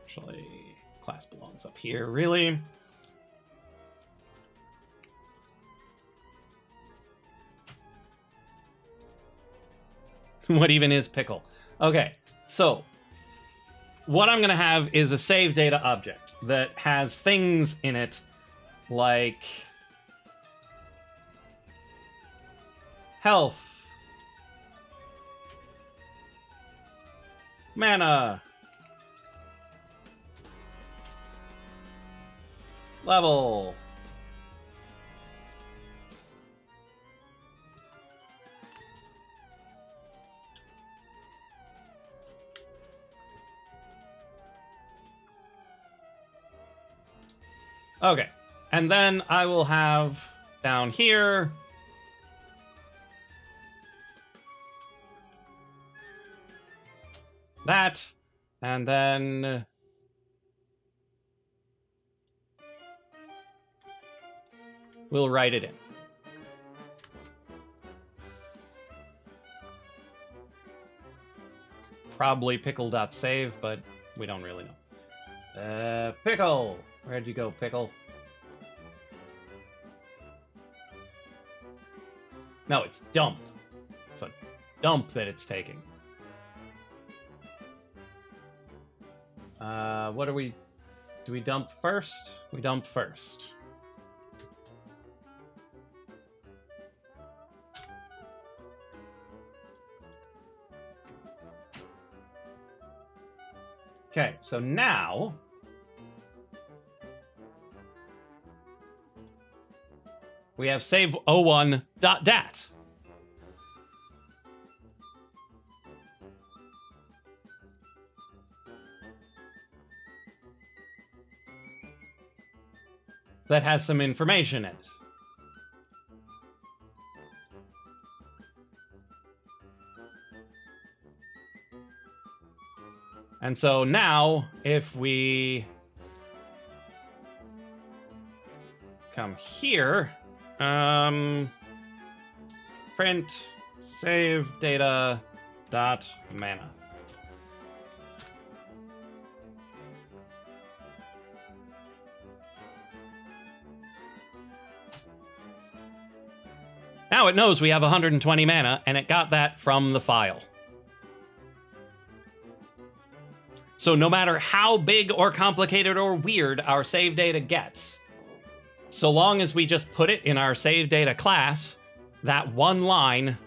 Actually, class belongs up here, really. What even is pickle? Okay, so what I'm going to have is a save data object that has things in it like health, mana, level, Okay. And then I will have down here that, and then we'll write it in. Probably pickle.save, but we don't really know. Pickle! Where'd you go, Pickle? No, it's dump. It's a dump that it's taking. What do we dump first? We dump first. Okay, so now we have save01.dat. That has some information in it. And so now, if we come here, print save data dot mana. Now it knows we have 120 mana, and it got that from the file. So no matter how big or complicated or weird our save data gets, so long as we just put it in our save data class, that one line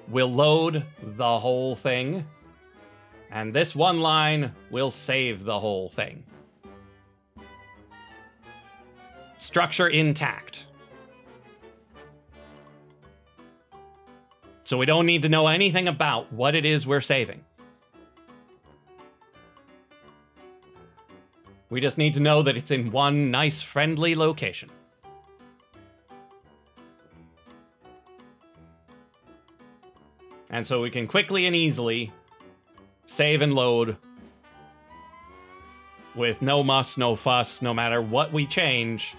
will load the whole thing, and this one line will save the whole thing. Structure intact. So we don't need to know anything about what it is we're saving. We just need to know that it's in one nice, friendly location. And so we can quickly and easily save and load with no muss, no fuss. No matter what we change,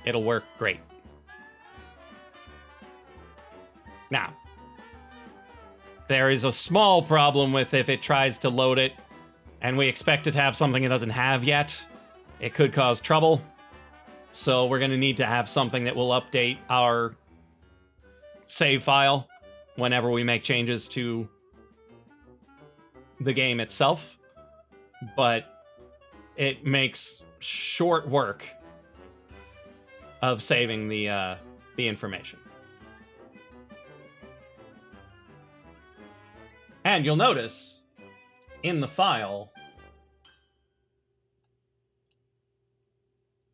it'll work great. Now, there is a small problem with if it tries to load it and we expect it to have something it doesn't have yet. It could cause trouble. So we're going to need to have something that will update our save file whenever we make changes to the game itself. But it makes short work of saving the information. And you'll notice in the file,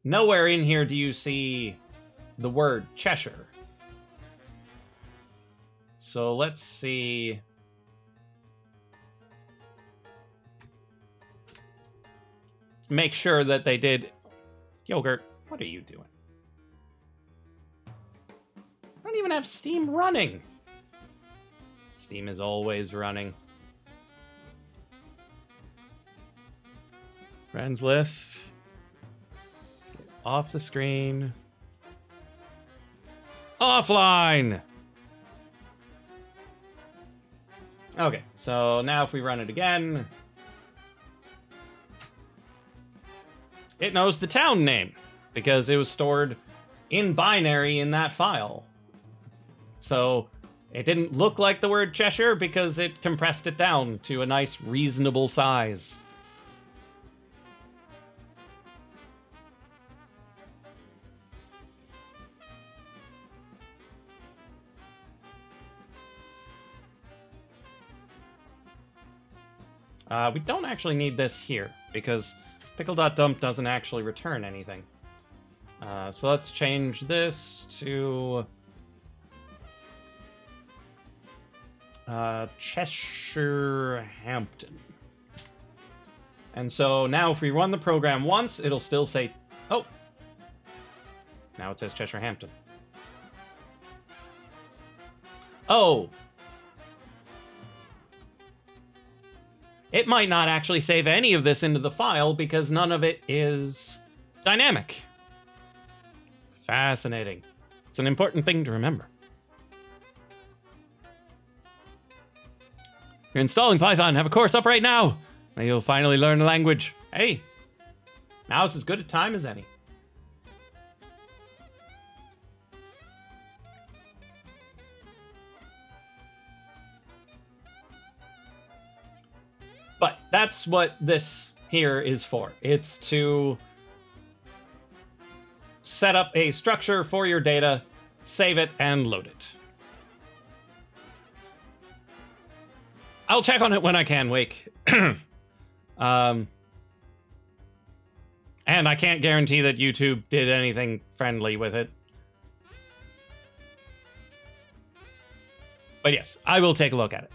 nowhere in here do you see the word Cheshire. So let's see. Make sure that they did. Yogurt, what are you doing? I don't even have Steam running. Steam is always running. Friends list. Get off the screen. Offline! Okay, so now if we run it again, it knows the town name because it was stored in binary in that file. So it didn't look like the word Cheshire because it compressed it down to a nice, reasonable size. We don't actually need this here because pickle.dump doesn't actually return anything. So let's change this to Cheshire Hampton. And so now if we run the program once, it'll still say, oh, Now it says Cheshire Hampton. Oh. It might not actually save any of this into the file because none of it is dynamic. Fascinating. It's an important thing to remember. You're installing Python. Have a course up right now. And you'll finally learn the language. Hey, now's as good a time as any. But that's what this here is for. It's to set up a structure for your data, save it, and load it. I'll check on it when I can, Wake. And I can't guarantee that YouTube did anything friendly with it. But yes, I will take a look at it.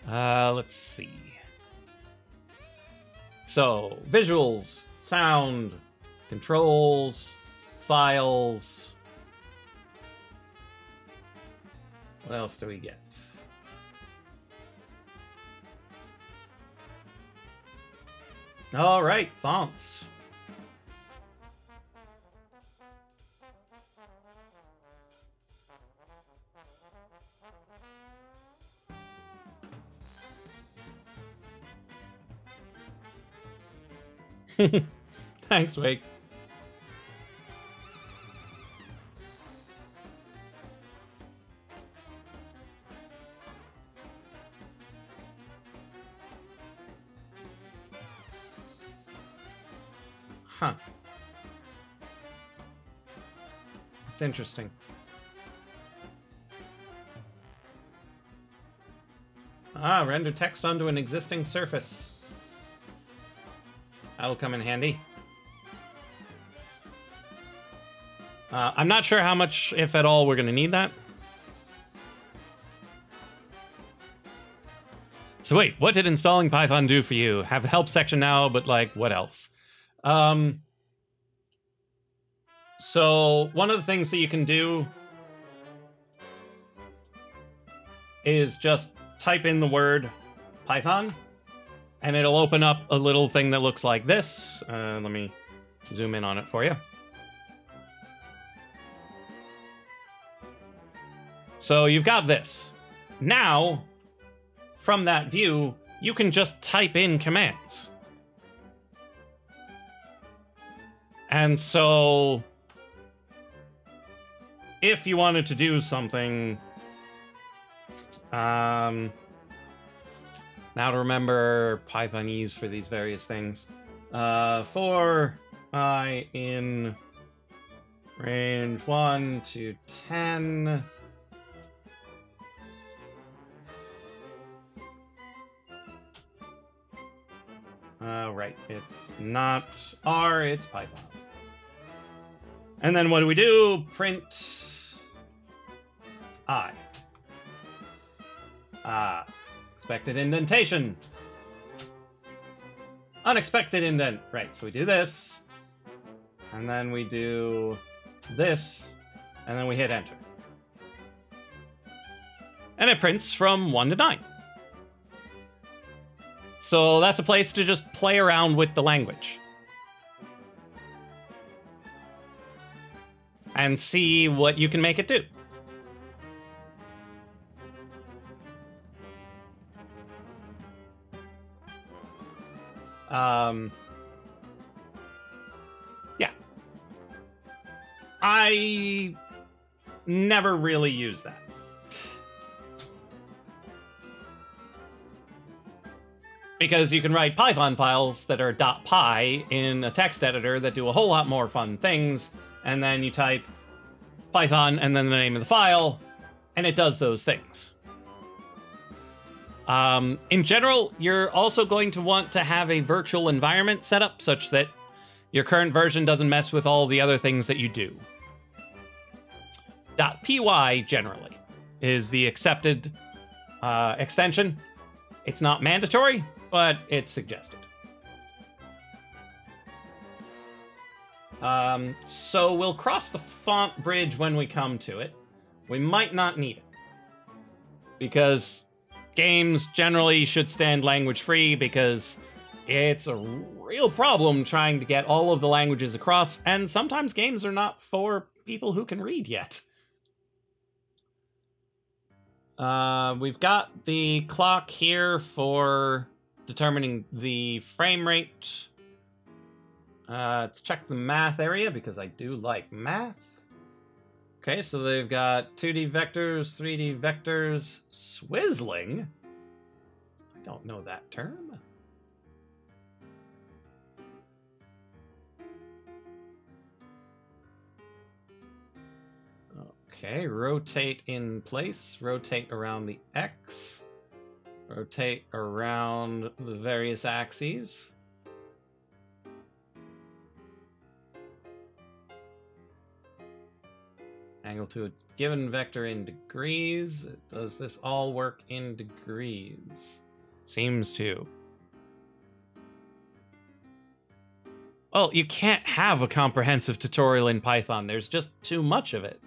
Let's see. So, visuals, sound, controls, files. What else do we get? All right, fonts. Thanks, Wake. Huh. It's interesting. Ah, render text onto an existing surface. That'll come in handy. I'm not sure how much, if at all, we're going to need that. So wait, what did installing Python do for you? Have a help section now, but like, what else? So one of the things that you can do is just type in the word Python, and it'll open up a little thing that looks like this. Let me zoom in on it for you. So you've got this. Now, from that view, you can just type in commands. And so, if you wanted to do something, now to remember Pythonese for these various things, for I in range 1 to 10. Right, it's not R, it's Python. And then what do? Print I. Expected indentation. Unexpected indent. Right, so we do this. And then we do this. And then we hit enter. And it prints from 1 to 9. So that's a place to just play around with the language. And see what you can make it do. Yeah. I never really use that. Because you can write Python files that are .py in a text editor that do a whole lot more fun things, and then you type Python and then the name of the file, and it does those things. In general, you're also going to want to have a virtual environment set up such that your current version doesn't mess with all the other things that you do. .py, generally, is the accepted extension. It's not mandatory, but it's suggested. So we'll cross the font bridge when we come to it. We might not need it. Because games generally should stand language free, because it's a real problem trying to get all of the languages across, and sometimes games are not for people who can read yet. We've got the clock here for determining the frame rate. Let's check the math area, because I do like math. Okay, so they've got 2D vectors, 3D vectors, swizzling. I don't know that term. Okay, rotate in place, rotate around the X, rotate around the various axes. Angle to a given vector in degrees. Does this all work in degrees? Seems to. Well, you can't have a comprehensive tutorial in Python. There's just too much of it.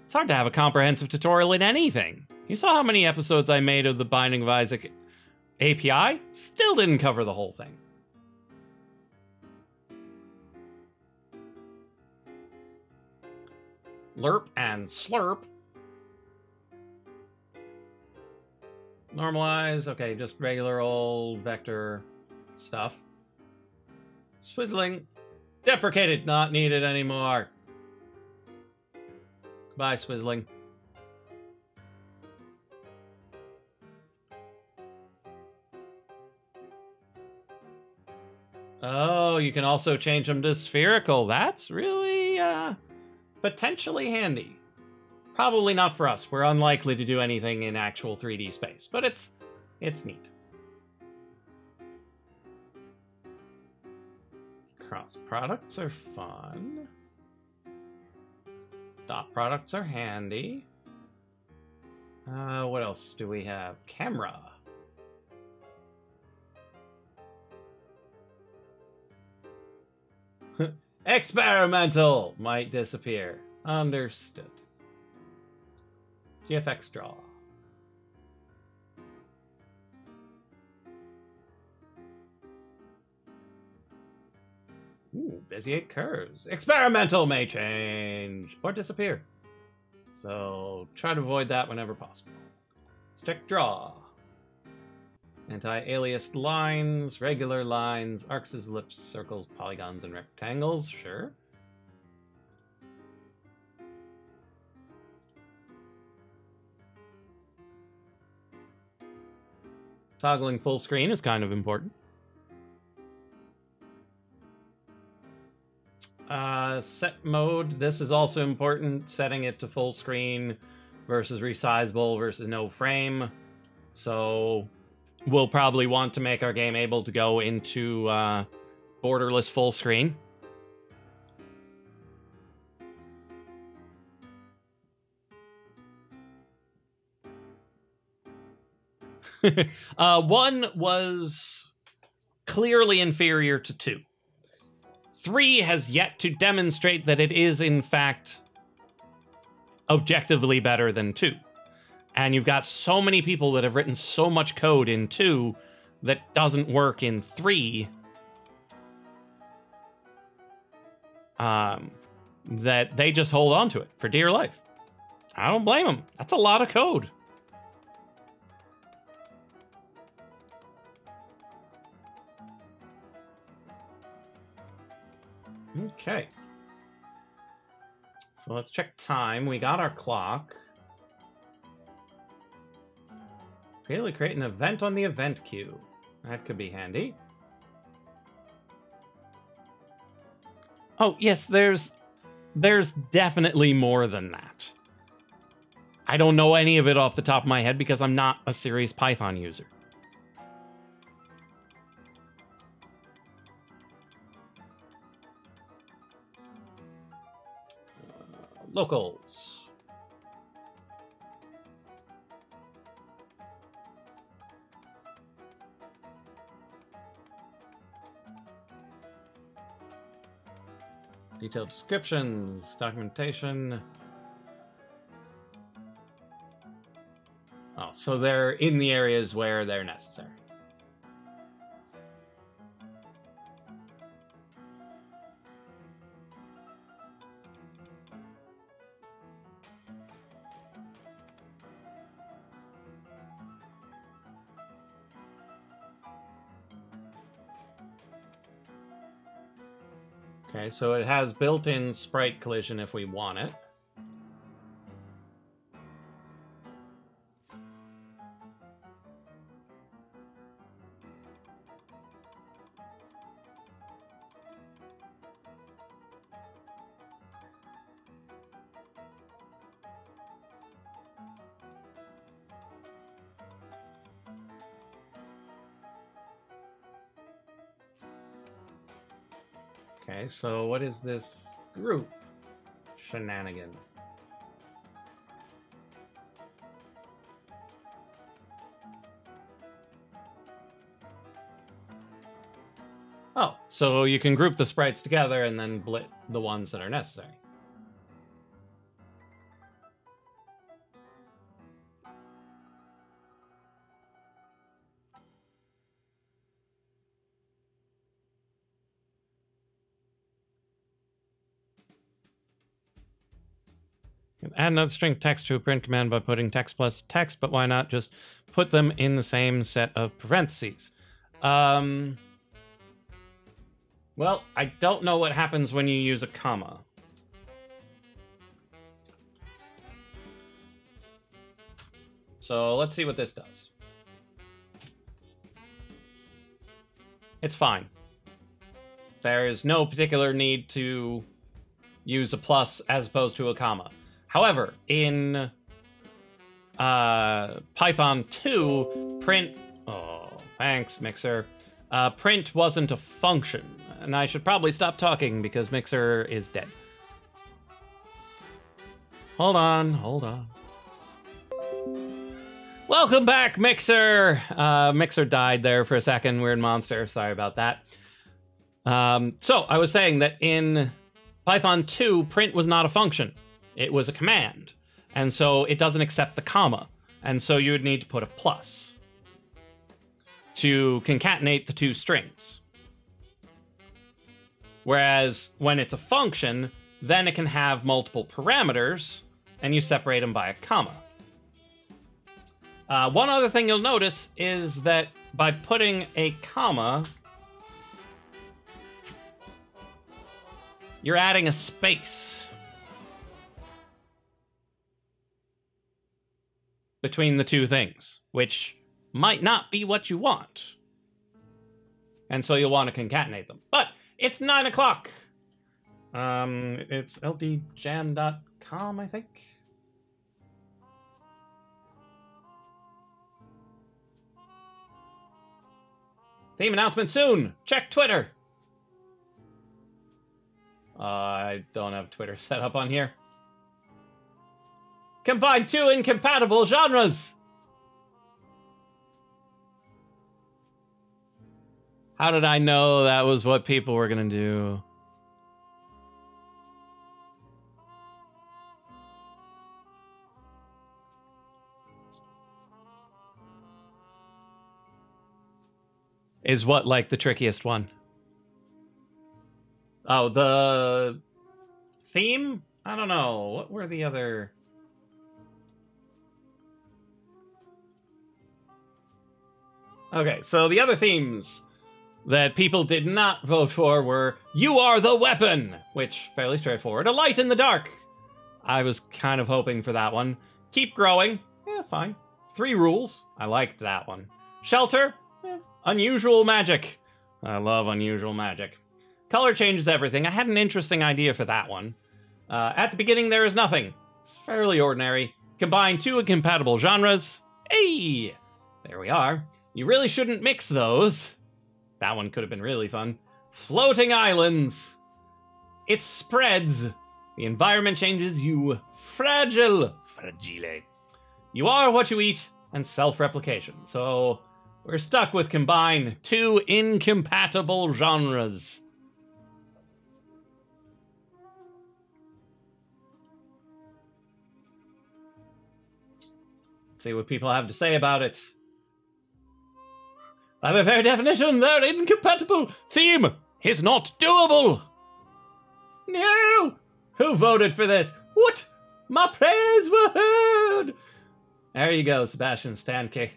It's hard to have a comprehensive tutorial in anything. You saw how many episodes I made of the Binding of Isaac API? Still didn't cover the whole thing. Lerp and slurp. Normalize. Okay, just regular old vector stuff. Swizzling. Deprecated. Not needed anymore. Goodbye, swizzling. Oh, you can also change them to spherical. That's really, potentially handy. Probably not for us. We're unlikely to do anything in actual 3D space, but it's neat. Cross products are fun. Dot products are handy. What else do we have? Camera. Experimental might disappear. Understood. GFX draw. Ooh, Bezier curves. Experimental may change or disappear. So try to avoid that whenever possible. Let's check draw. Anti-aliased lines, regular lines, arcs, ellipses, circles, polygons, and rectangles. Sure. Toggling full screen is kind of important. Set mode. This is also important. Setting it to full screen versus resizable versus no frame. So we'll probably want to make our game able to go into borderless full screen. One was clearly inferior to 2. 3 has yet to demonstrate that it is, in fact, objectively better than 2. And you've got so many people that have written so much code in 2 that doesn't work in 3 that they just hold on to it for dear life. I don't blame them. That's a lot of code. Okay. So let's check time. We got our clock. Really create an event on the event queue. That could be handy. Oh, yes, there's definitely more than that. I don't know any of it off the top of my head because I'm not a serious Python user. Locals. Detailed descriptions, documentation. Oh, so they're in the areas where they're necessary. Okay, so it has built-in sprite collision if we want it. Okay, so what is this group shenanigan? Oh, so you can group the sprites together and then blit the ones that are necessary. Add another string text to a print command by putting text plus text, but why not just put them in the same set of parentheses? Well, I don't know what happens when you use a comma. So let's see what this does. It's fine. There is no particular need to use a plus as opposed to a comma. However, in Python 2, print... Oh, thanks, Mixer. Print wasn't a function. And I should probably stop talking because Mixer is dead. Hold on, hold on. Welcome back, Mixer! Mixer died there for a second, weird monster. Sorry about that. So, I was saying that in Python 2, print was not a function. It was a command. And so it doesn't accept the comma. And so you would need to put a plus to concatenate the two strings. Whereas when it's a function, then it can have multiple parameters, and you separate them by a comma. One other thing you'll notice is that by putting a comma, you're adding a space between the two things, which might not be what you want. And so you'll want to concatenate them. But it's 9 o'clock. It's ldjam.com, I think. Theme announcement soon. Check Twitter. I don't have Twitter set up on here. Combine two incompatible genres. How did I know that was what people were gonna do? Is what, like, the trickiest one? Oh, the theme? I don't know. What were the other... Okay, so the other themes that people did not vote for were You Are the Weapon, which, fairly straightforward. A Light in the Dark. I was kind of hoping for that one. Keep Growing. Yeah, fine. 3 Rules. I liked that one. Shelter. Unusual Magic. I love Unusual Magic. Color Changes Everything. I had an interesting idea for that one. At the Beginning, There Is Nothing. It's fairly ordinary. Combine 2 incompatible genres. Hey! There we are. You really shouldn't mix those. That one could have been really fun. Floating Islands. It spreads. The environment changes you. Fragile. Fragile. You are what you eat. And self-replication. So we're stuck with combine 2 incompatible genres. See what people have to say about it. By their very definition, their incompatible theme is not doable. No! Who voted for this? What? My prayers were heard! There you go, Sebastian Stanke.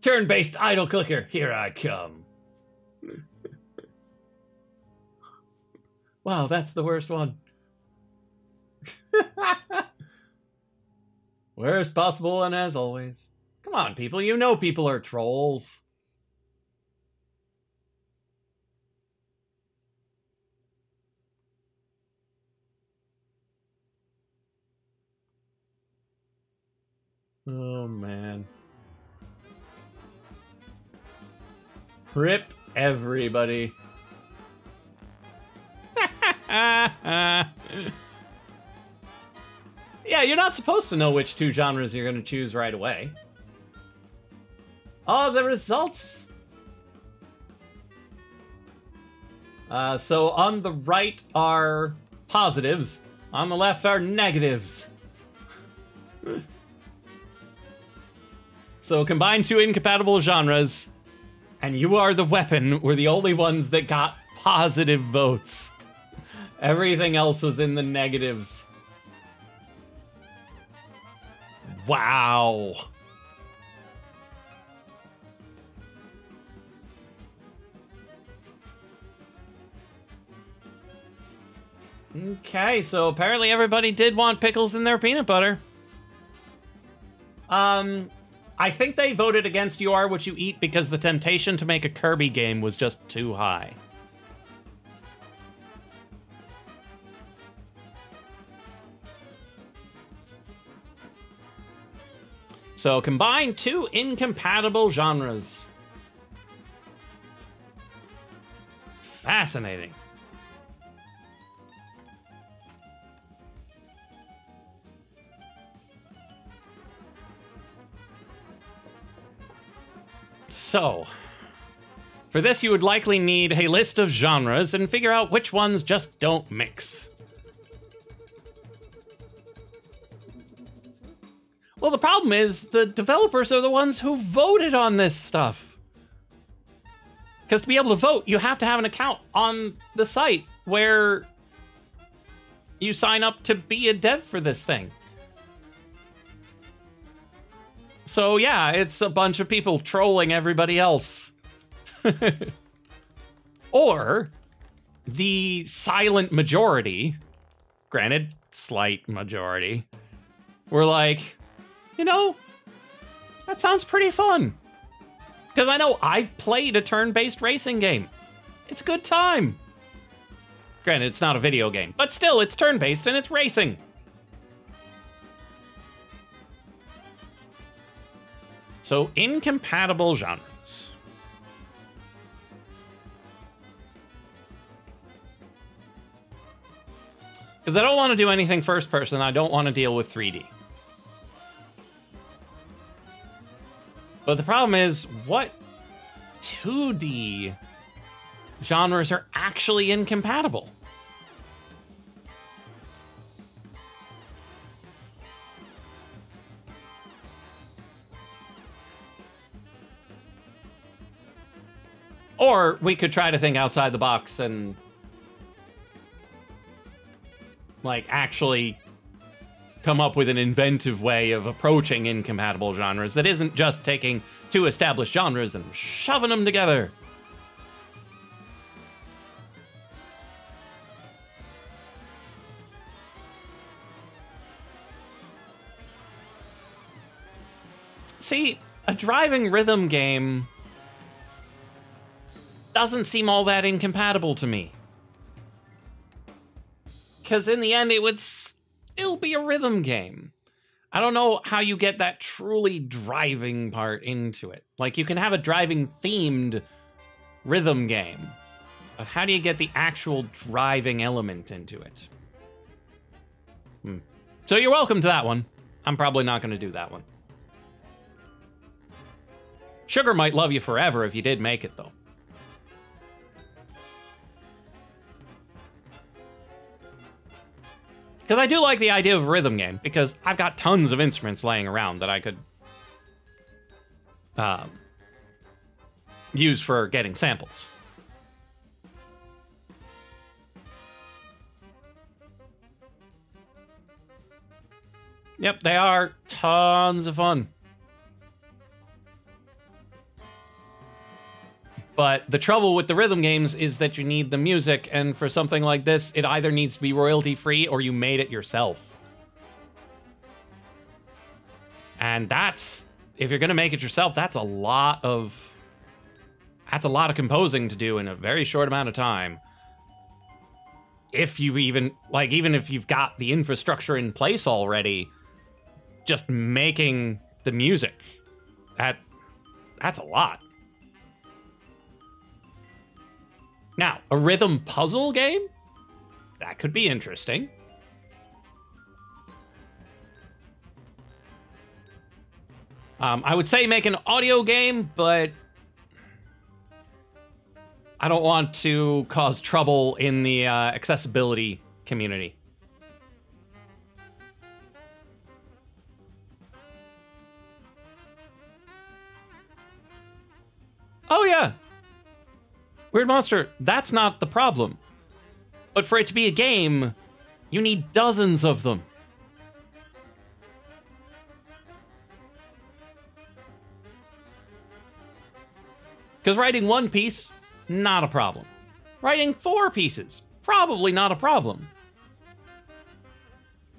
Turn-based idle clicker, here I come. Wow, that's the worst one. Worst possible one, as always. Come on, people, you know people are trolls. Oh, man. Rip everybody. Yeah, you're not supposed to know which two genres you're going to choose right away. Oh, the results! So on the right are positives, on the left are negatives. So combine two incompatible genres, and You Are the Weapon were the only ones that got positive votes. Everything else was in the negatives. Wow. Okay, so apparently everybody did want pickles in their peanut butter. I think they voted against You Are What You Eat because the temptation to make a Kirby game was just too high. So combine two incompatible genres. Fascinating. So, for this you would likely need a list of genres and figure out which ones just don't mix. Well, the problem is the developers are the ones who voted on this stuff. Because to be able to vote, you have to have an account on the site where you sign up to be a dev for this thing. So yeah, it's a bunch of people trolling everybody else. Or the silent majority, granted, slight majority, were like, you know, that sounds pretty fun. Because I know I've played a turn-based racing game. It's a good time. Granted, it's not a video game, but still, it's turn-based and it's racing. So, incompatible genres. Because I don't want to do anything first person, I don't want to deal with 3D. But the problem is, what 2D genres are actually incompatible? Or we could try to think outside the box and, like, actually come up with an inventive way of approaching incompatible genres that isn't just taking two established genres and shoving them together. See, a driving rhythm game doesn't seem all that incompatible to me. Because in the end, it would still be a rhythm game. I don't know how you get that truly driving part into it. Like, you can have a driving-themed rhythm game, but how do you get the actual driving element into it? So you're welcome to that one. I'm probably not going to do that one. Sugar might love you forever if you did make it, though. Because I do like the idea of a rhythm game, because I've got tons of instruments laying around that I could use for getting samples. Yep, they are tons of fun. But the trouble with the rhythm games is that you need the music, and for something like this, it either needs to be royalty-free or you made it yourself. And that's, if you're gonna make it yourself, that's a lot of composing to do in a very short amount of time. If you even if you've got the infrastructure in place already, just making the music, that's a lot. Now, a rhythm puzzle game? That could be interesting. I would say make an audio game, but I don't want to cause trouble in the accessibility community. Oh yeah. Weird Monster, that's not the problem. But for it to be a game, you need dozens of them. Because writing one piece, not a problem. Writing 4 pieces, probably not a problem.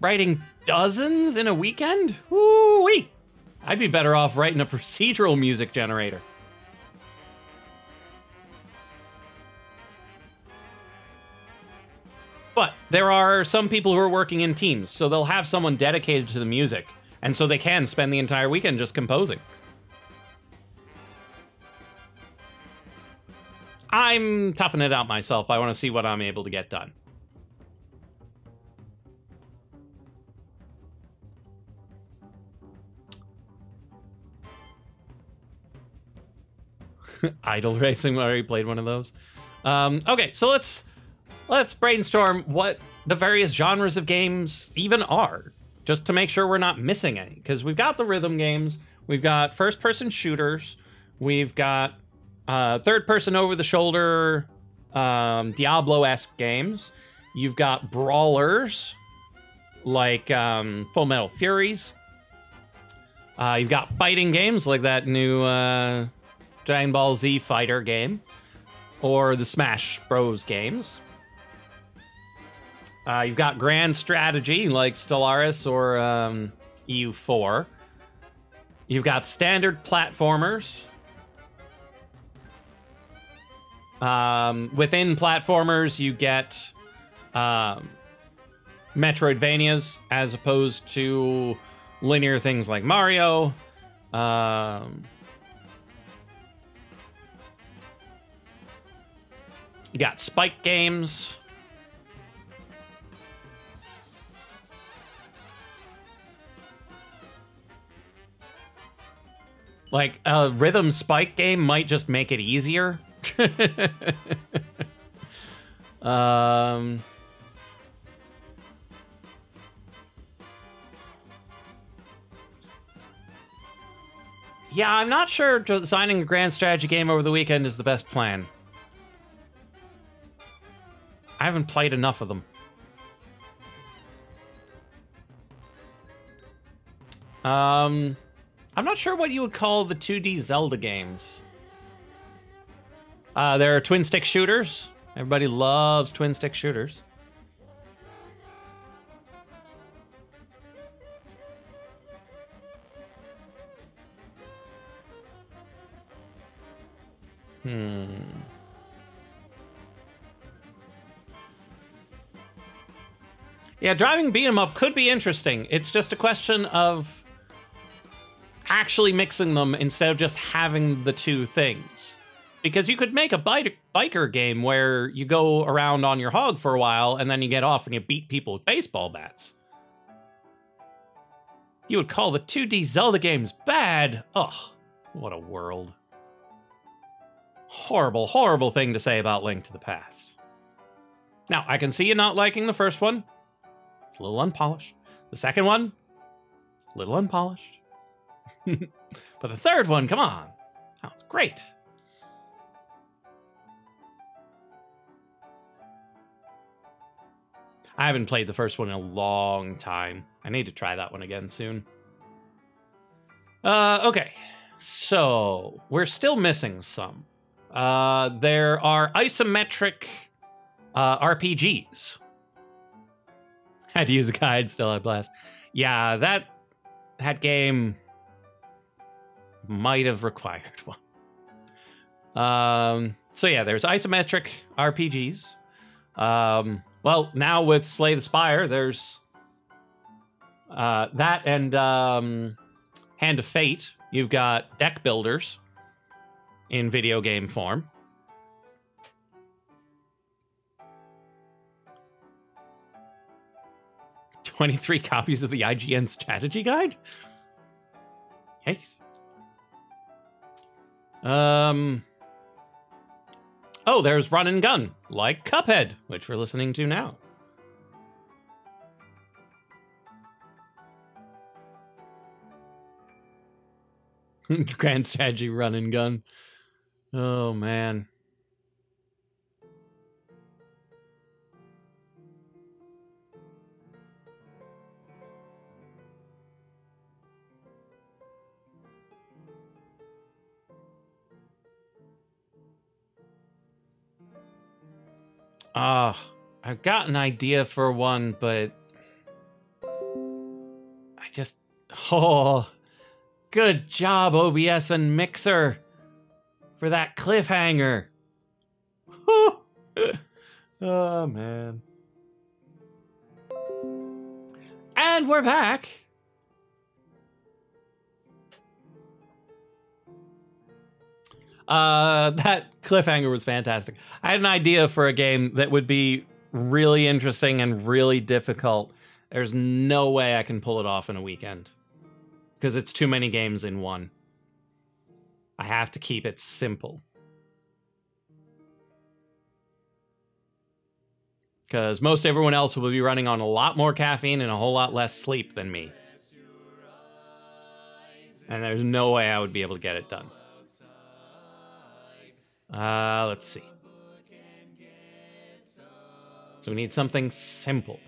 Writing dozens in a weekend? Woo-wee! I'd be better off writing a procedural music generator. But there are some people who are working in teams, so they'll have someone dedicated to the music, and so they can spend the entire weekend just composing. I'm toughing it out myself. I want to see what I'm able to get done. Idle Racing, I already played one of those. Okay, so let's brainstorm what the various genres of games even are, just to make sure we're not missing any. Because we've got the rhythm games, we've got first-person shooters, we've got third-person over-the-shoulder Diablo-esque games. You've got brawlers, like Full Metal Furies. You've got fighting games, like that new Dragon Ball Z fighter game, or the Smash Bros. Games. You've got grand strategy, like Stellaris or EU4. You've got standard platformers. Within platformers, you get Metroidvanias, as opposed to linear things like Mario. You got Spike games. Like, a rhythm Spike game might just make it easier. Yeah, I'm not sure designing a grand strategy game over the weekend is the best plan. I haven't played enough of them. I'm not sure what you would call the 2D Zelda games. There are twin-stick shooters. Everybody loves twin-stick shooters. Yeah, driving beat 'em up could be interesting. It's just a question of actually mixing them instead of just having the two things. Because you could make a biker game where you go around on your hog for a while and then you get off and you beat people with baseball bats. You would call the 2D Zelda games bad? Ugh, what a world. Horrible, horrible thing to say about Link to the Past. Now, I can see you not liking the first one. a little unpolished. The second one, a little unpolished. But the third one, come on. Oh, it's great. I haven't played the first one in a long time. I need to try that one again soon. Okay. So, we're still missing some. There are isometric RPGs. Had to use a guide, still had blast. Yeah, that game might have required one. So yeah, there's isometric RPGs. Well, now with Slay the Spire, there's that and Hand of Fate. You've got deck builders in video game form. "23 copies of the IGN strategy guide?" Yikes. Oh, there's Run and Gun, like Cuphead, which we're listening to now. Grand Strategy Run and Gun. Oh, man. I've got an idea for one, but I just... Oh, good job, OBS and Mixer, for that cliffhanger. Oh, man. And we're back. That cliffhanger was fantastic. I had an idea for a game that would be really interesting and really difficult. There's no way I can pull it off in a weekend, because it's too many games in one. I have to keep it simple. Because most everyone else will be running on a lot more caffeine and a whole lot less sleep than me. And there's no way I would be able to get it done. Let's see. So we need something simple.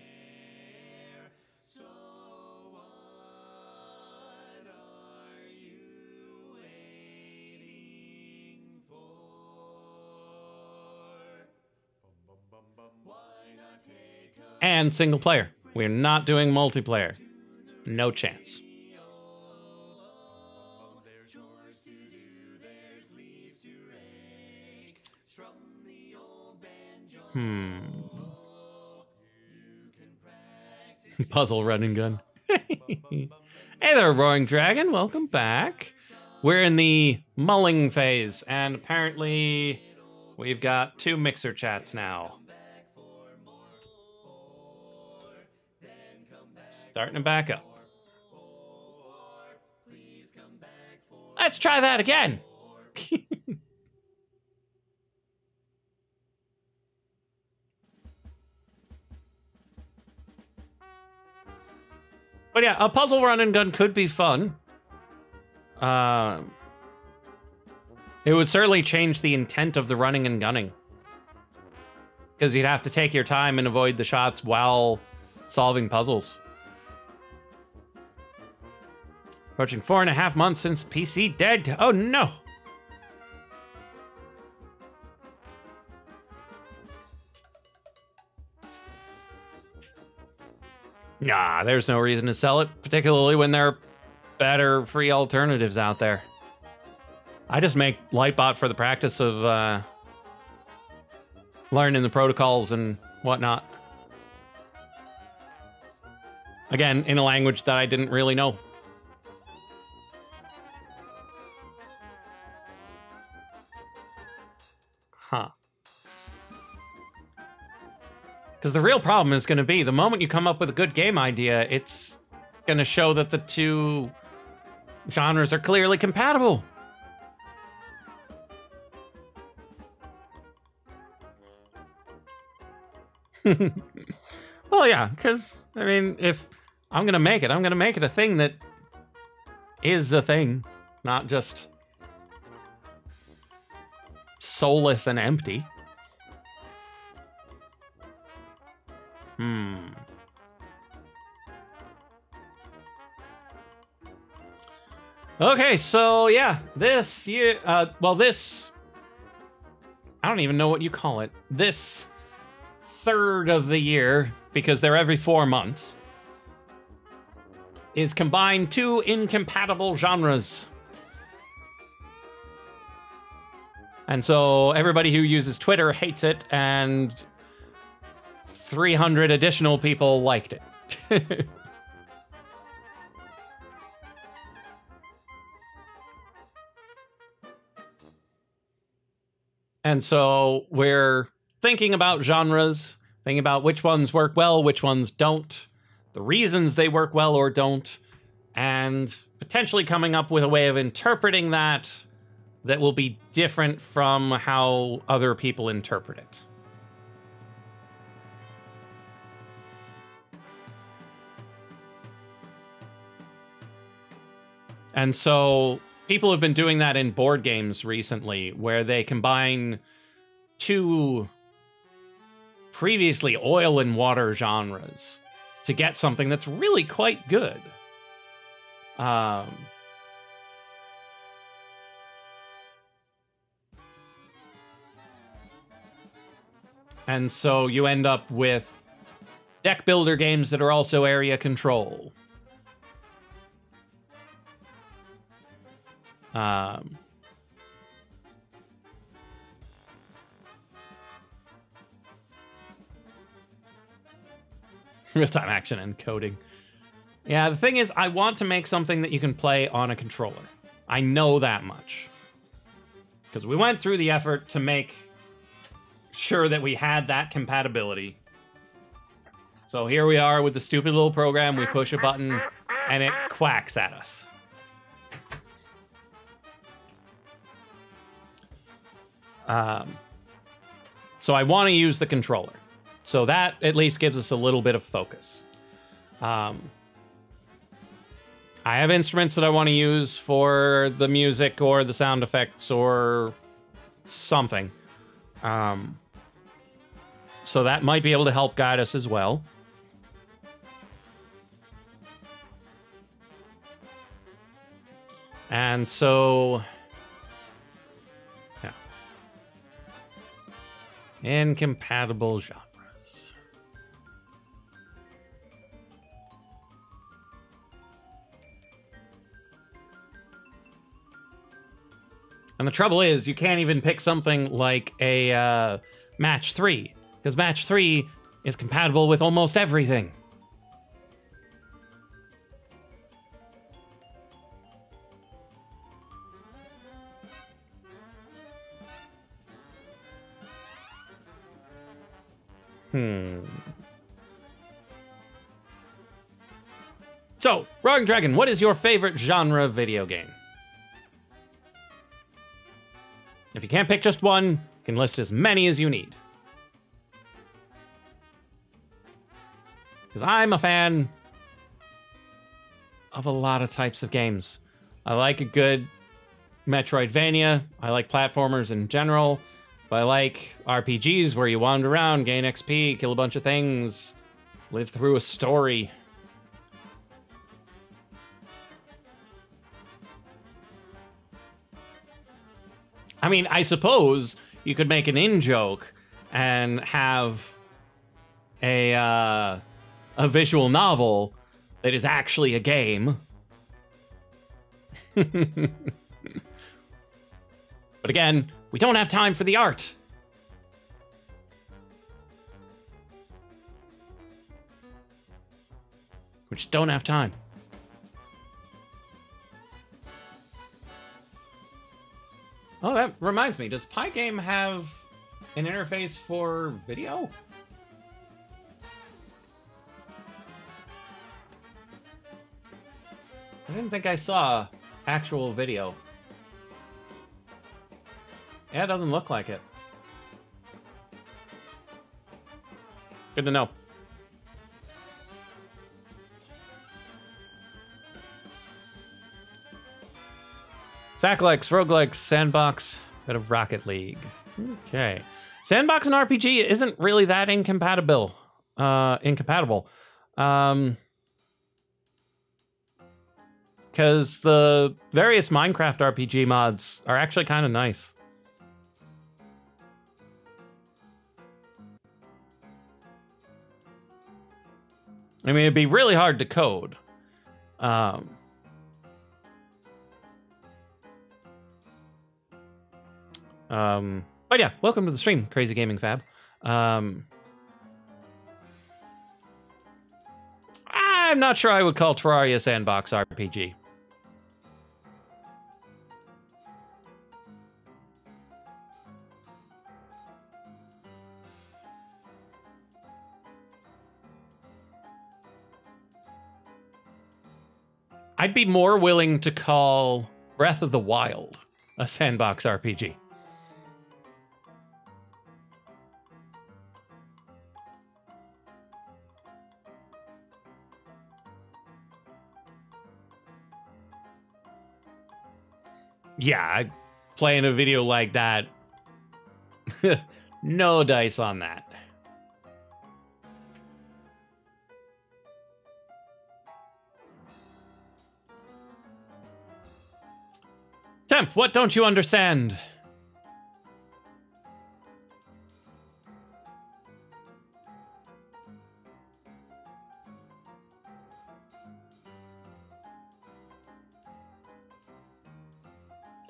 And single player. We're not doing multiplayer. No chance. Puzzle Run and Gun. Hey there, Roaring Dragon. Welcome back. We're in the mulling phase, and apparently we've got 2 mixer chats now. Starting to back up. Let's try that again. But yeah, a puzzle run and gun could be fun. It would certainly change the intent of the running and gunning, because you'd have to take your time and avoid the shots while solving puzzles. Approaching 4.5 months since PC dead. Oh no! Nah, there's no reason to sell it, particularly when there are better free alternatives out there. I just make Lightbot for the practice of learning the protocols and whatnot. Again, in a language that I didn't really know. Huh. Because the real problem is going to be, the moment you come up with a good game idea, it's going to show that the 2 genres are clearly compatible. Well, yeah, because, I mean, if I'm going to make it, I'm going to make it a thing that is a thing, not just soulless and empty. Okay, so yeah, this year, well, this, I don't even know what you call it. This third of the year, because they're every 4 months, is combined two incompatible genres. And so everybody who uses Twitter hates it, and 300 additional people liked it. And so we're thinking about genres, thinking about which ones work well, which ones don't, the reasons they work well or don't, and potentially coming up with a way of interpreting that that will be different from how other people interpret it. And so people have been doing that in board games recently, where they combine two previously oil and water genres to get something that's really quite good. And so you end up with deck builder games that are also area control. Real-time action and coding. Yeah, the thing is, I want to make something that you can play on a controller. I know that much. Because we went through the effort to make sure that we had that compatibility. So here we are with the stupid little program. We push a button, and it quacks at us. So I want to use the controller. So that at least gives us a little bit of focus. I have instruments that I want to use for the music or the sound effects or something. So that might be able to help guide us as well. And so... yeah. Incompatible genres. And the trouble is, you can't even pick something like a Match 3, because Match 3 is compatible with almost everything. So, Roaring Dragon, what is your favorite genre of video game? If you can't pick just one, you can list as many as you need. Because I'm a fan of a lot of types of games. I like a good Metroidvania. I like platformers in general. But I like RPGs where you wander around, gain XP, kill a bunch of things, live through a story. I mean, I suppose you could make an in-joke and have a visual novel that is actually a game. But again, we don't have time for the art. We just don't have time. Oh, that reminds me. Does Pygame have an interface for video? I didn't think I saw actual video. Yeah, it doesn't look like it. Good to know. Sacklex, Roguelikes, Sandbox, bit of Rocket League. Okay. Sandbox and RPG isn't really that incompatible. Because the various Minecraft RPG mods are actually kind of nice. I mean, it'd be really hard to code. But yeah, welcome to the stream, Crazy Gaming Fab. I'm not sure I would call Terraria Sandbox RPG. I'd be more willing to call Breath of the Wild a sandbox RPG. Yeah, playing a video like that, no dice on that. Temp, what don't you understand?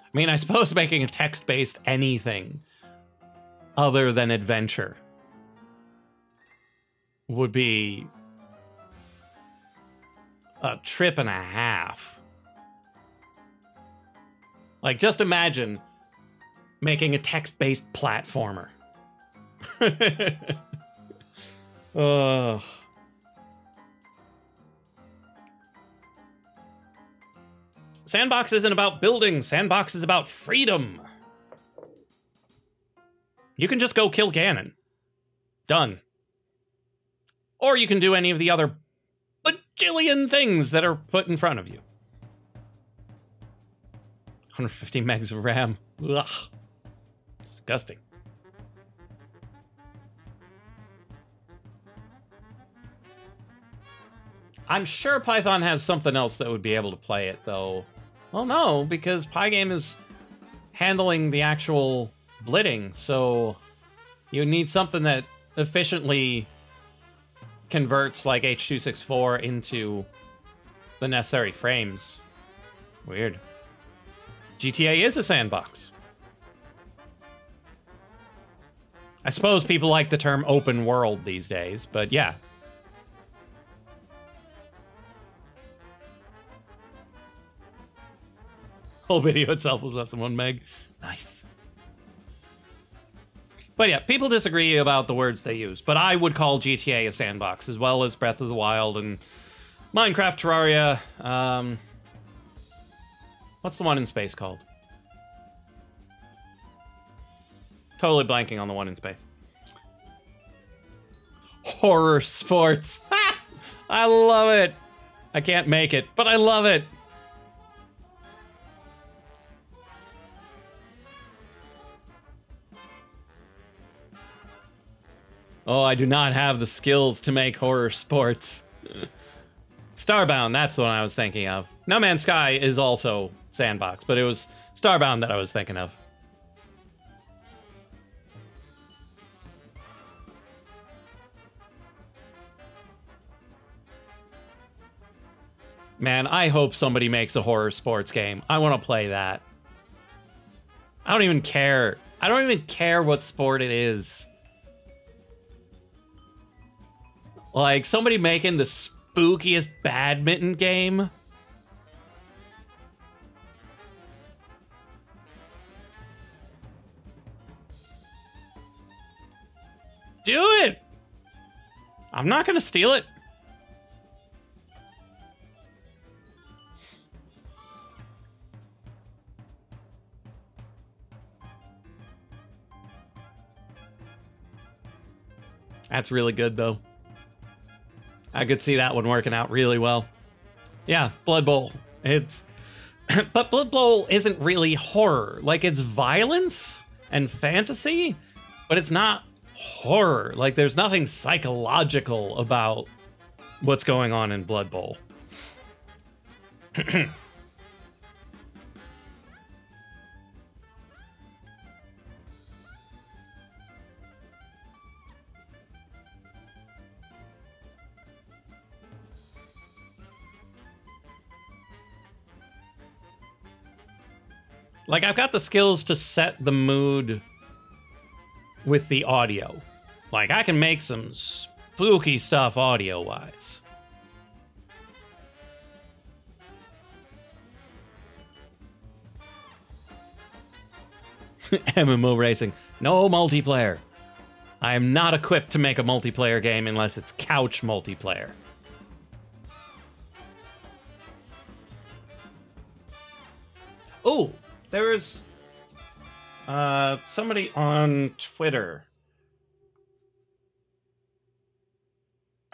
I mean, I suppose making a text-based anything other than adventure would be a trip and a half. Like, just imagine making a text-based platformer. Ugh. Sandbox isn't about building. Sandbox is about freedom. You can just go kill Ganon. Done. Or you can do any of the other bajillion things that are put in front of you. 150 megs of RAM. Ugh. Disgusting. I'm sure Python has something else that would be able to play it, though. Well, no, because Pygame is handling the actual blitting, so you need something that efficiently converts, like, H.264 into the necessary frames. Weird. GTA is a sandbox. I suppose people like the term open world these days, but yeah. Whole video itself was less than 1 meg. Nice. But yeah, people disagree about the words they use, but I would call GTA a sandbox, as well as Breath of the Wild and Minecraft, Terraria. What's the one in space called? Totally blanking on the one in space. Horror sports. I love it. I can't make it, but I love it. Oh, I do not have the skills to make horror sports. Starbound, that's the one I was thinking of. No Man's Sky is also sandbox, but it was Starbound that I was thinking of. Man, I hope somebody makes a horror sports game. I want to play that. I don't even care. I don't even care what sport it is. Like, somebody making the spookiest badminton game. Do it! I'm not gonna steal it. That's really good, though. I could see that one working out really well. Yeah, Blood Bowl. It's But Blood Bowl isn't really horror. Like, it's violence and fantasy, but it's not horror. Like, there's nothing psychological about what's going on in Blood Bowl. Like, I've got the skills to set the mood with the audio. Like, I can make some spooky stuff audio-wise. MMO racing. No multiplayer. I am not equipped to make a multiplayer game unless it's couch multiplayer. Oh! There's somebody on Twitter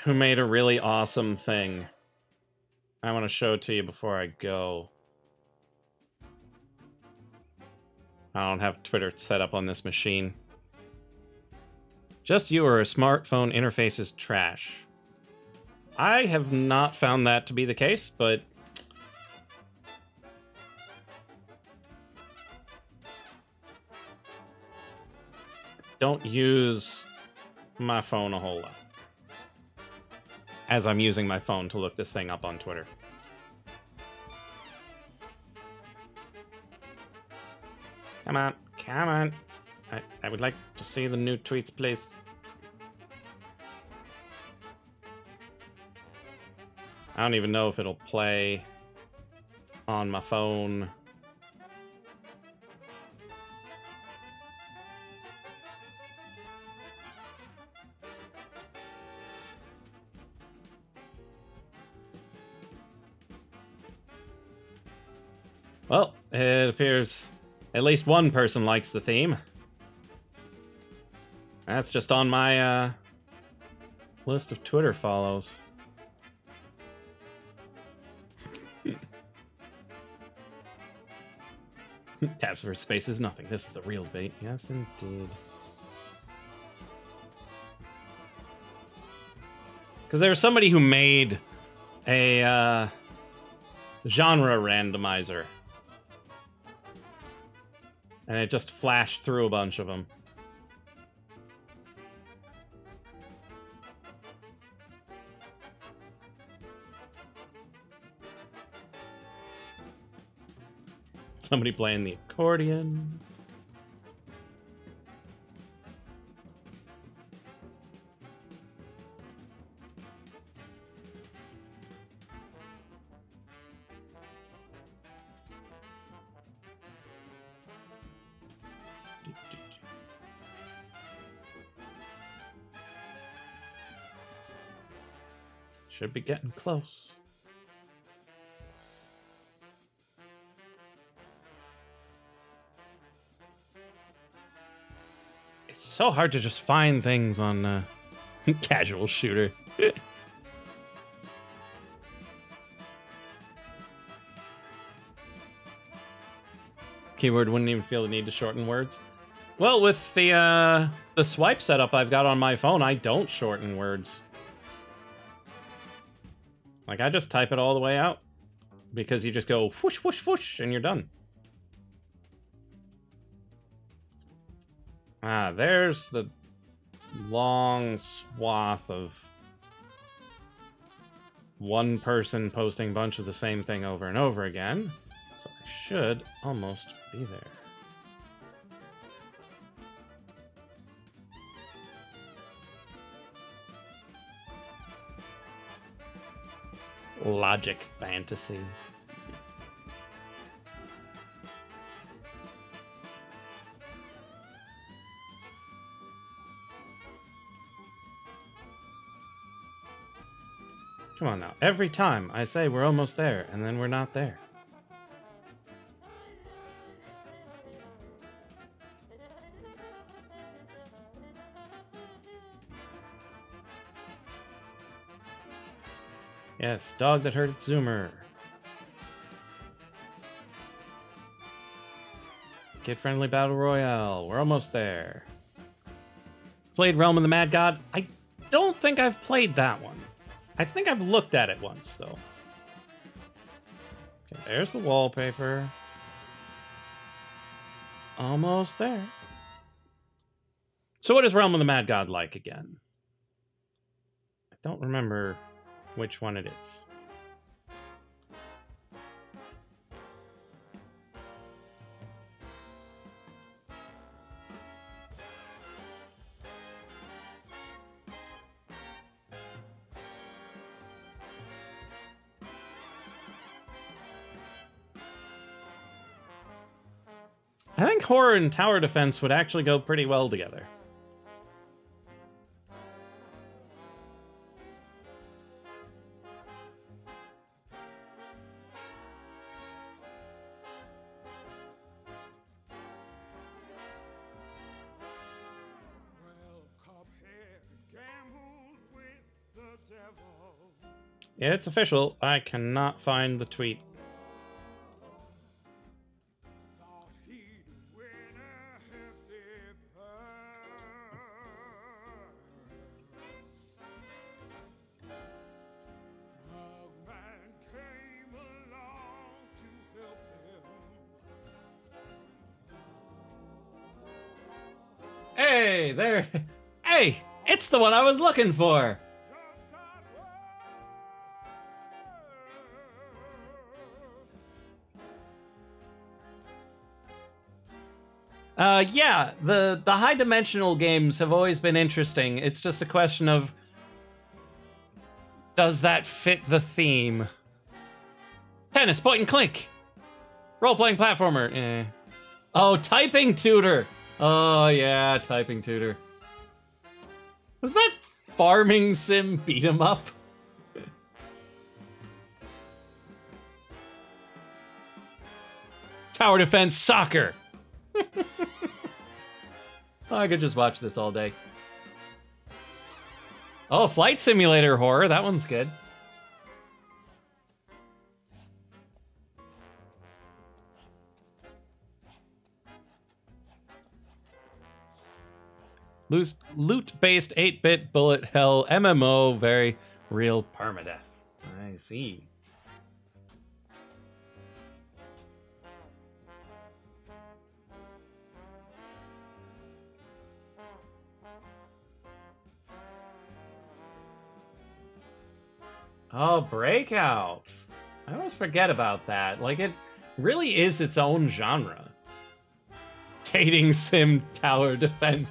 who made a really awesome thing. I want to show it to you before I go. I don't have Twitter set up on this machine. Just you or a smartphone interface is trash. I have not found that to be the case, but don't use my phone a whole lot, as I'm using my phone to look this thing up on Twitter. Come on, come on. I would like to see the new tweets, please. I don't even know if it'll play on my phone. Well, it appears at least one person likes the theme. That's just on my list of Twitter follows. Tabs for space is nothing. This is the real bait. Yes, indeed. Because there was somebody who made a genre randomizer. And it just flashed through a bunch of them. Somebody playing the accordion. Should be getting close. It's so hard to just find things on casual shooter. Keyboard wouldn't even feel the need to shorten words. Well, with the swipe setup I've got on my phone, I don't shorten words. Like, I just type it all the way out. Because you just go whoosh, whoosh, whoosh, and you're done. Ah, there's the long swath of one person posting a bunch of the same thing over and over again. So I should almost be there. Logic fantasy. Come on now. Every time I say we're almost there, and then we're not there. Yes, dog that heard its zoomer. Kid-friendly battle royale. We're almost there. Played Realm of the Mad God. I don't think I've played that one. I think I've looked at it once, though. Okay, there's the wallpaper. Almost there. So what is Realm of the Mad God like again? I don't remember which one it is. I think horror and tower defense would actually go pretty well together. Yeah, it's official. I cannot find the tweet. Hey, there. Hey, it's the one I was looking for. Yeah, the high-dimensional games have always been interesting. It's just a question of, does that fit the theme? Tennis, point and clink. Role-playing platformer. Eh. Oh, typing tutor. Oh, yeah, typing tutor. Was that farming sim beat 'em up? Tower defense soccer. I could just watch this all day. Oh, flight simulator horror. That one's good. Loot-based 8-bit bullet hell MMO, very real permadeath. I see. Oh, Breakout. I always forget about that. Like, it really is its own genre. Dating sim tower defense.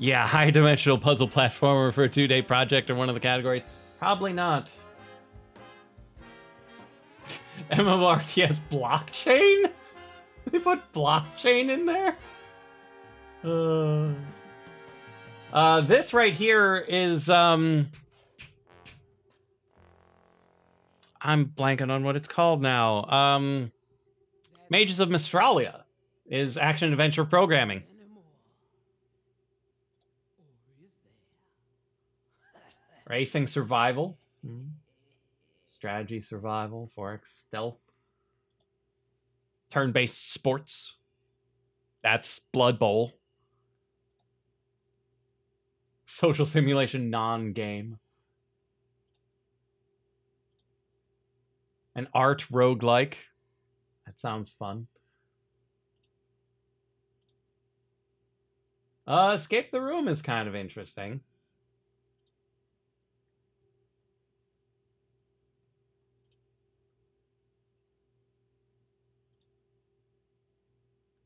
Yeah, high-dimensional puzzle platformer for a 2-day project in one of the categories. Probably not. MMORTS blockchain? They put blockchain in there? This right here is, I'm blanking on what it's called now. Mages of Mistralia is action-adventure programming. Racing survival. Strategy survival. Forex stealth. Turn-based sports. That's Blood Bowl. Social simulation non-game. An art roguelike. That sounds fun. Escape the Room is kind of interesting.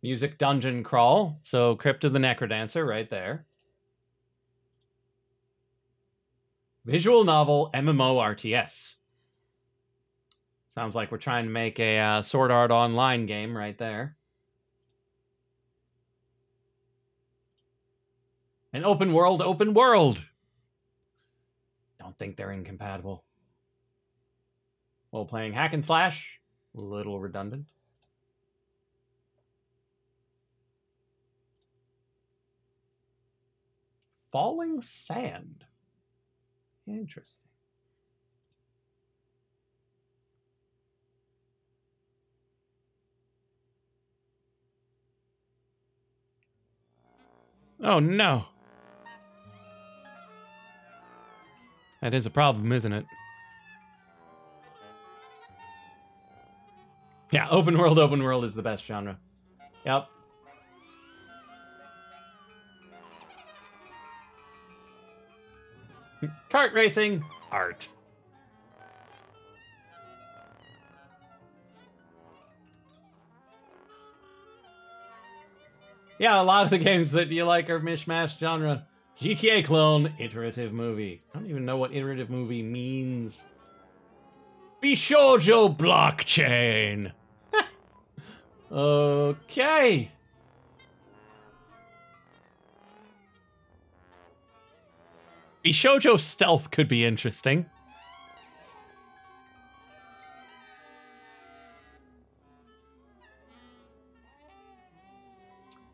Music Dungeon Crawl. So Crypt of the Necrodancer right there. Visual novel MMORTS. Sounds like we're trying to make a Sword Art Online game right there. An open world, open world. Don't think they're incompatible. While playing hack and slash, a little redundant. Falling sand. Interesting. Oh no. That is a problem, isn't it? Yeah, open world is the best genre. Yep. Kart racing, art. Yeah, a lot of the games that you like are mishmash genre. GTA clone, iterative movie. I don't even know what iterative movie means. Bishoujo blockchain. Okay. Bishoujo stealth could be interesting.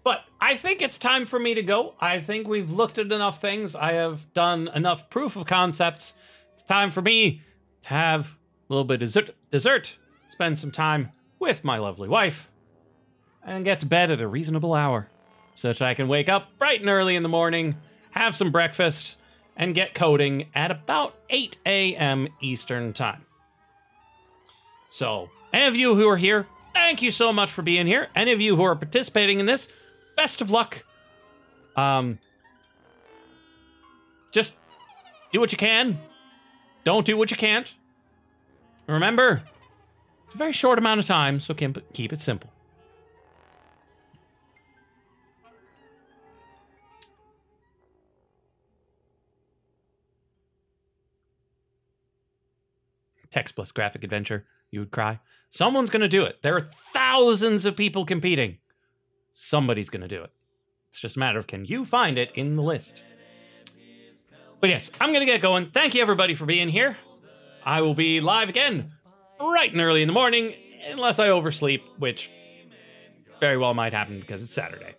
But I think it's time for me to go. I think we've looked at enough things. I have done enough proof of concepts. It's time for me to have a little bit of dessert, spend some time with my lovely wife, and get to bed at a reasonable hour so that I can wake up bright and early in the morning, have some breakfast, and get coding at about 8 a.m. Eastern Time. So, any of you who are here, thank you so much for being here. Any of you who are participating in this, best of luck. Just do what you can. Don't do what you can't. Remember, it's a very short amount of time, so keep it simple. Text plus graphic adventure, you would cry. Someone's going to do it. There are thousands of people competing. Somebody's going to do it. It's just a matter of, can you find it in the list? But yes, I'm going to get going. Thank you, everybody, for being here. I will be live again bright and early in the morning, unless I oversleep, which very well might happen because it's Saturday.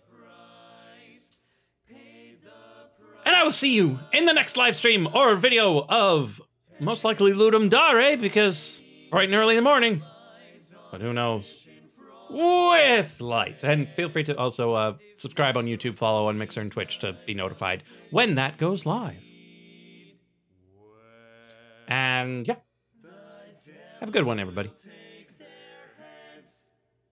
And I will see you in the next live stream or video of most likely Ludum Dare, because bright and early in the morning. But who knows? With light. And feel free to also subscribe on YouTube, follow on Mixer and Twitch to be notified when that goes live. And yeah, have a good one, everybody.